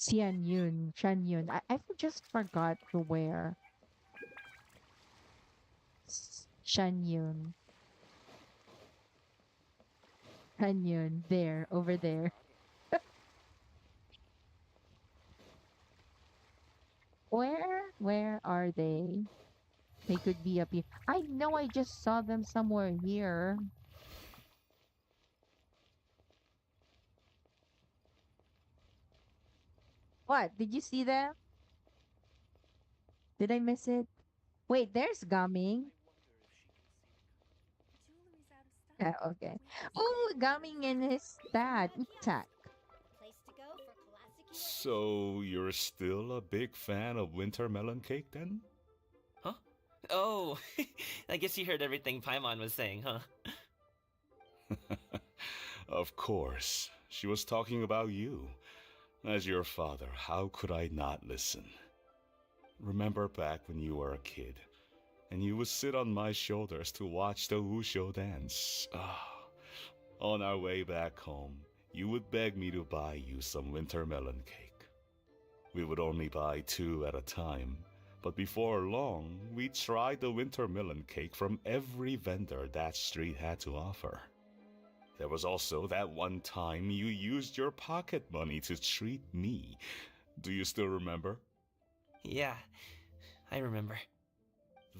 Yun, Shan Yun. I just forgot to where Shan Yun, Shan Yun. There, over there. Where are they? They could be up here. I know I just saw them somewhere here. What? Did you see them? Did I miss it? Wait, there's Gaming. Yeah, okay. Oh, Gaming and his dad, Itak. Place to go for classic So, you're still a big fan of winter melon cake then? Huh? Oh, I guess you heard everything Paimon was saying, huh? Of course. She was talking about you. As your father, how could I not listen? Remember back when you were a kid, and you would sit on my shoulders to watch the Wushu dance. Ah, on our way back home, you would beg me to buy you some winter melon cake. We would only buy 2 at a time, but before long, we tried the winter melon cake from every vendor that street had to offer. There was also that one time you used your pocket money to treat me. Do you still remember? Yeah, I remember.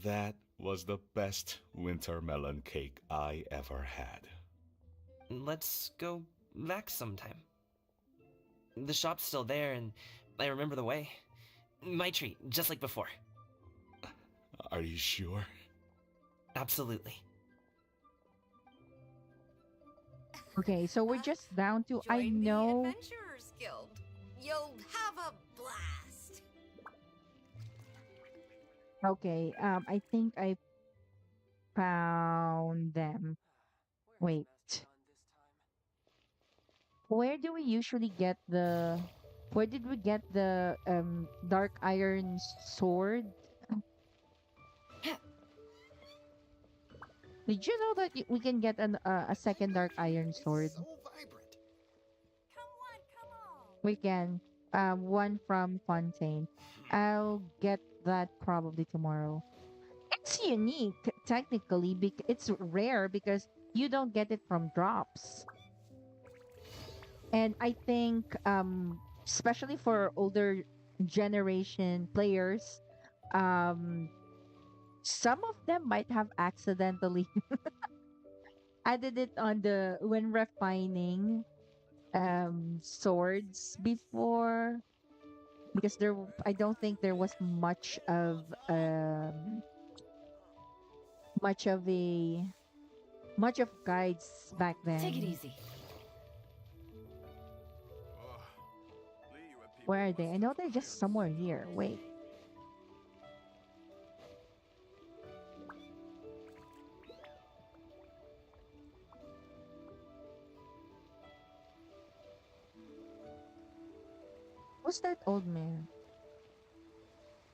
That was the best winter melon cake I ever had. Let's go back sometime. The shop's still there, and I remember the way. My treat, just like before. Are you sure? Absolutely. Okay, so we're just down to I Join the know. Adventurers Guild. You'll have a blast. Okay, I think I found them. Wait. Where do we usually get the where did we get the dark iron sword? Did you know that we can get a second dark iron sword? We can. One from Fontaine. I'll get that probably tomorrow. It's unique, technically. It's rare because you don't get it from drops. And I think, especially for older generation players, um, some of them might have accidentally added it on the when refining swords before, because I don't think there was much of a much of guides back Take it then. easy. Where are they? I know they're just somewhere here. Wait. Who's that old man?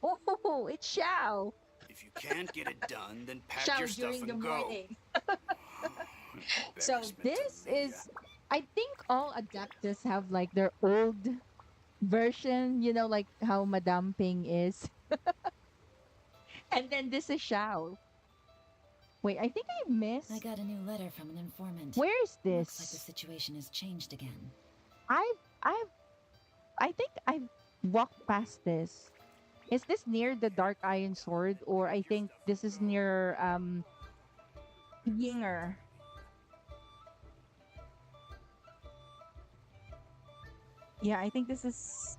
Oh, it's Xiao. If you can't get it done, then pack Xiao your stuff during the and go. morning. So this is, I think all Adeptus have like their old version, like how Madame Ping is. And then this is Xiao. Wait, I think I I missed. got a new letter from an informant. Where is Looks like the this? situation has changed again. I've, I've, I think I've walked past this. Is this near the Dark Iron Sword, or I think this is near Yinger? Yeah, I think this is.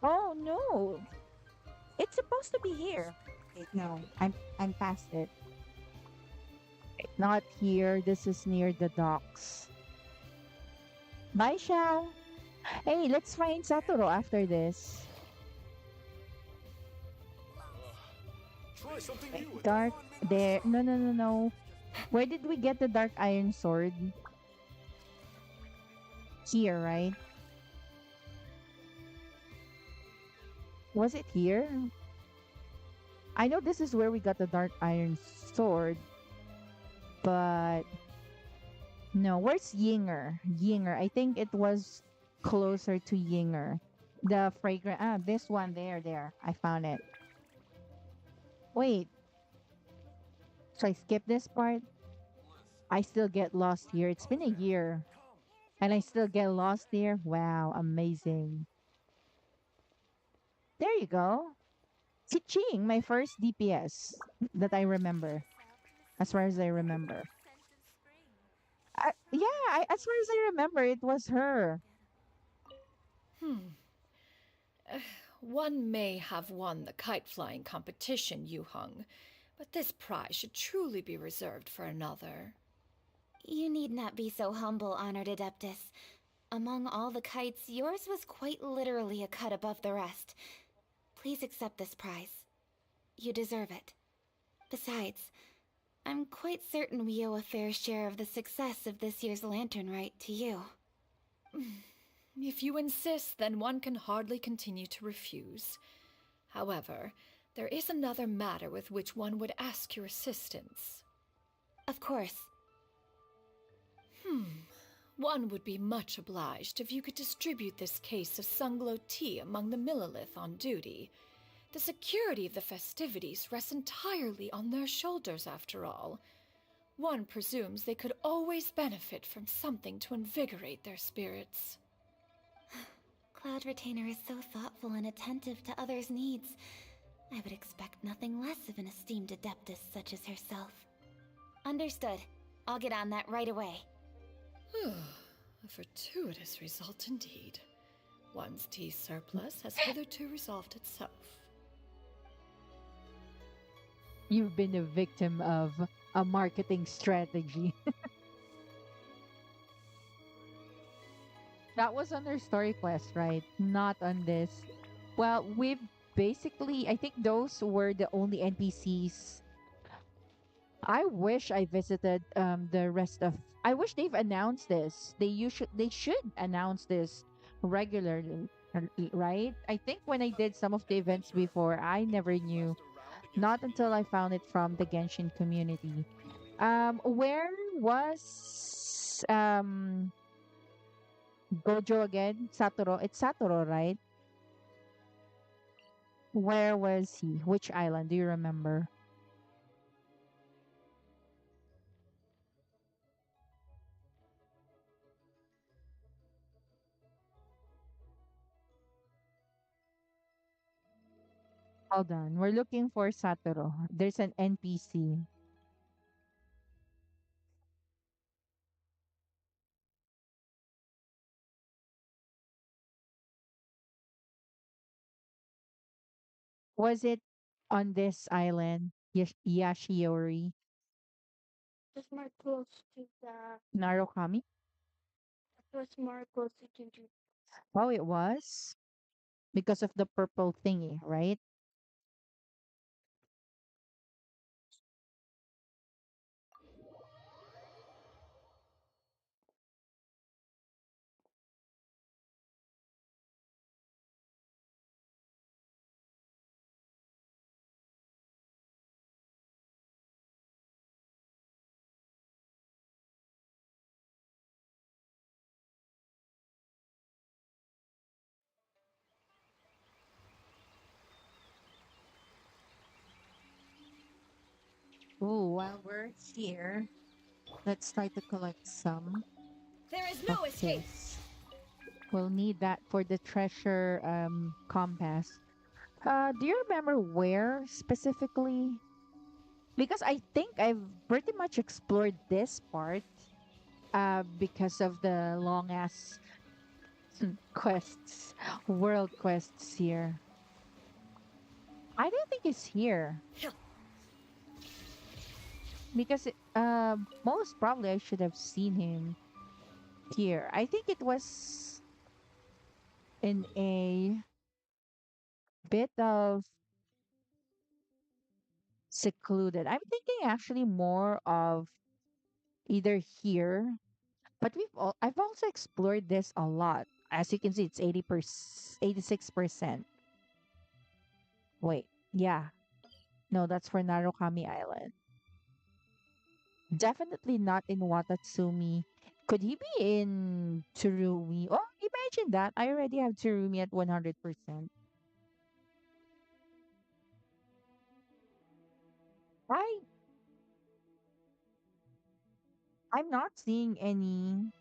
Oh no, it's supposed to be here. Wait, no, I'm past it. Not here. This is near the docks. Bye, Xiao. Hey, let's find Satoru after this. Try something new. Dark there. No, no, no, no. Where did we get the dark iron sword? Here, right? Was it here? I know this is where we got the dark iron sword, but no. Where's Yinger? Yinger. I think it was closer to Yinger. The fragrant. This one there. There. I found it. Wait. So I skip this part? I still get lost here. It's been a year. And I still get lost here? Wow, amazing. There you go. Ching, my first DPS that I remember. As far as I remember. As far as I remember, it was her. One may have won the kite flying competition, Yu Hung, but this prize should truly be reserved for another. You need not be so humble, honored Adeptus. Among all the kites, yours was quite literally a cut above the rest. Please accept this prize. You deserve it. Besides, I'm quite certain we owe a fair share of the success of this year's lantern rite to you. If you insist, then one can hardly continue to refuse. However, there is another matter with which one would ask your assistance. Of course. One would be much obliged if you could distribute this case of Sunglow tea among the Millilith on duty. The security of the festivities rests entirely on their shoulders, after all. One presumes they could always benefit from something to invigorate their spirits. Cloud Retainer is so thoughtful and attentive to others' needs. I would expect nothing less of an esteemed adeptus such as herself. Understood. I'll get on that right away. A fortuitous result indeed. One's tea surplus has hitherto resolved itself. You've been a victim of a marketing strategy. That was on their story quest, right? Not on this. Well, we've basically, I think those were the only NPCs. I wish I visited the rest of. I wish they've announced this. They should announce this regularly, right? I think when I did some of the events before, I never knew. Not until I found it from the Genshin community. Where was Gojo again? Satoru. It's Satoru, right? Where was he? Which island? Do you remember? Hold on. We're looking for Satoru. There's an NPC. Was it on this island? Yashiori? It's more close to the. Narukami? It was more close to Juju. Oh, it was? Because of the purple thingy, right? Oh, while we're here, let's try to collect some There is of no escape. this. We'll need that for the treasure compass. Do you remember where specifically? Because I think I've pretty much explored this part because of the long ass quests, world quests here. I don't think it's here because most probably I should have seen him here. I think it was in a bit of secluded. I'm thinking actually more of either here, but I've also explored this a lot. As you can see, it's 80%, 86%. Wait, yeah. No, that's for Narukami Island. Definitely not in Watatsumi. Could he be in Tsurumi? Oh, imagine that. I already have Tsurumi at 100%. I I'm not seeing any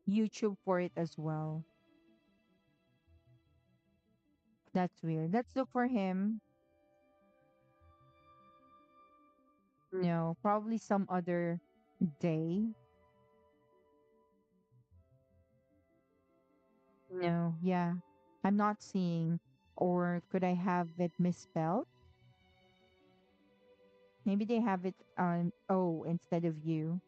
YouTube for it as well. That's weird. Let's look for him. No, probably some other day. No, yeah. I'm not seeing. Or could I have it misspelled? Maybe they have it on O instead of U.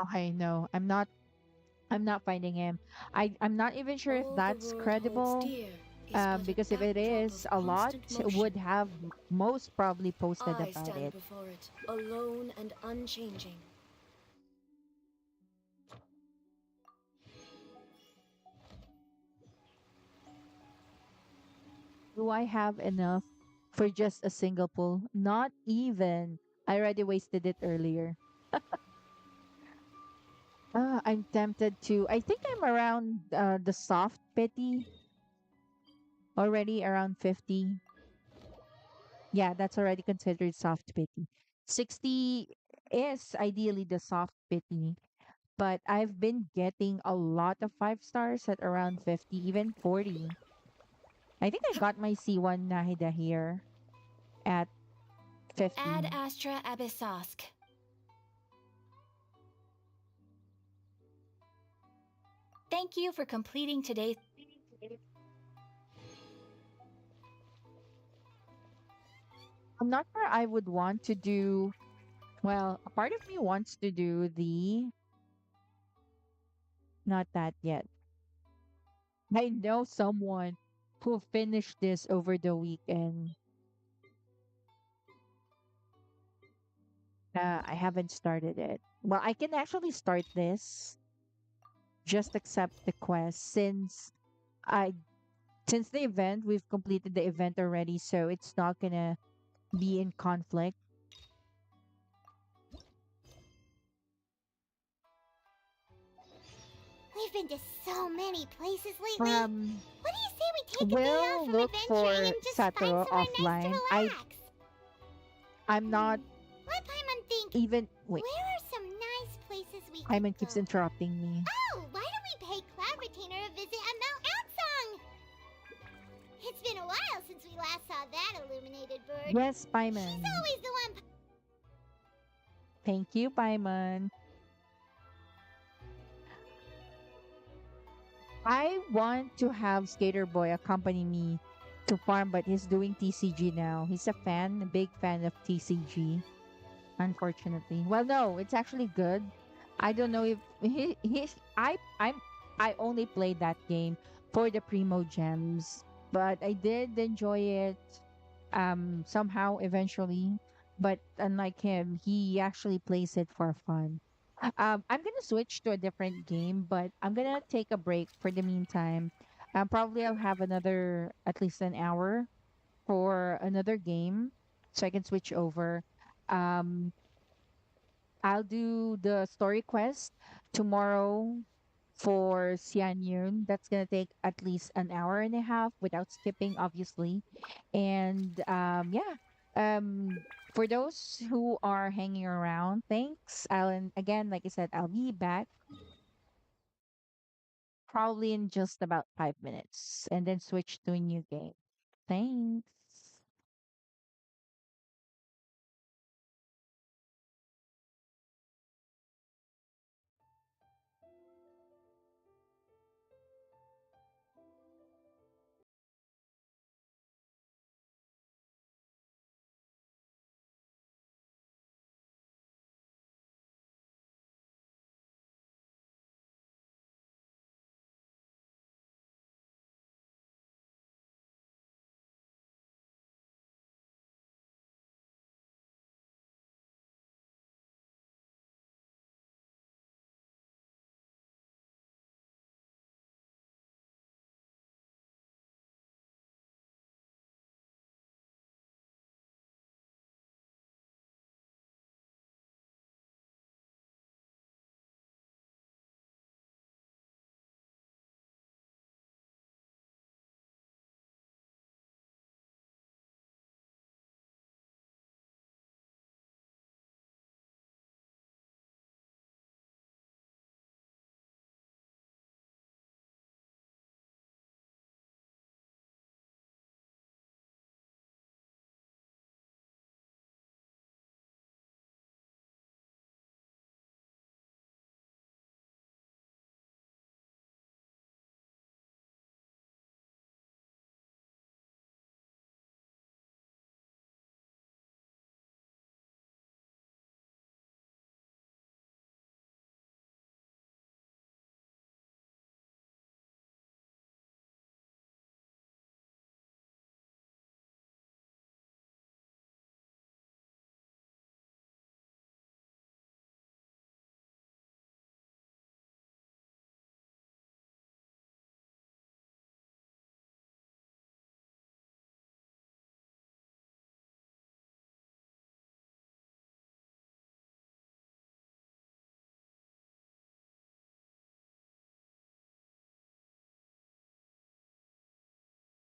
Okay, no, I'm not finding him. I'm not even sure if All the that's world holds credible. dear is but a Because if it backdrop is, of a lot constant motion. would have most probably posted I about stand it. before it, alone and unchanging. Do I have enough for just a single pull? Not even. I already wasted it earlier. I'm tempted to. I think I'm around the soft pity already around 50. Yeah, that's already considered soft pity. 60 is ideally the soft pity, but I've been getting a lot of 5 stars at around 50, even 40. I think I got my C1 Nahida here at Ad 50. Astra Abyssosk. Thank you for completing today's. I'm not sure I would want to do, well, a part of me wants to do the, not that yet. I know someone who finished this over the weekend. I haven't started it. Well, I can actually start this. Just accept the quest I since the event we've completed the event already, so it's not gonna be in conflict. We've been to so many places lately. Um, What do you say we take a day off we'll from look adventuring for and just find Satoru somewhere nice to offline. relax? I'm not Let Paimon think. even wait. Where are some nice places we could Hyman go? keeps interrupting me. Oh, why don't we pay Cloud Retainer a visit at Mount Atsung? It's been a while since we last saw that illuminated bird. Yes, She's Paimon. always the one. Thank you, Paimon. I want to have Skater Boy accompany me to farm, but he's doing TCG now. He's a big fan of TCG. Unfortunately, well, no, it's actually good. I don't know if he's. I only played that game for the Primo gems, but I did enjoy it. Somehow eventually, but unlike him, he actually plays it for fun. I'm gonna switch to a different game, but I'm gonna take a break for the meantime. Probably I'll have another at least an hour for another game, so I can switch over. Um, I'll do the story quest tomorrow for Xian Yun. That's gonna take at least an hour and a half without skipping, obviously. And yeah. For those who are hanging around, thanks. Alan, again, like I said, I'll be back probably in just about 5 minutes and then switch to a new game. Thanks.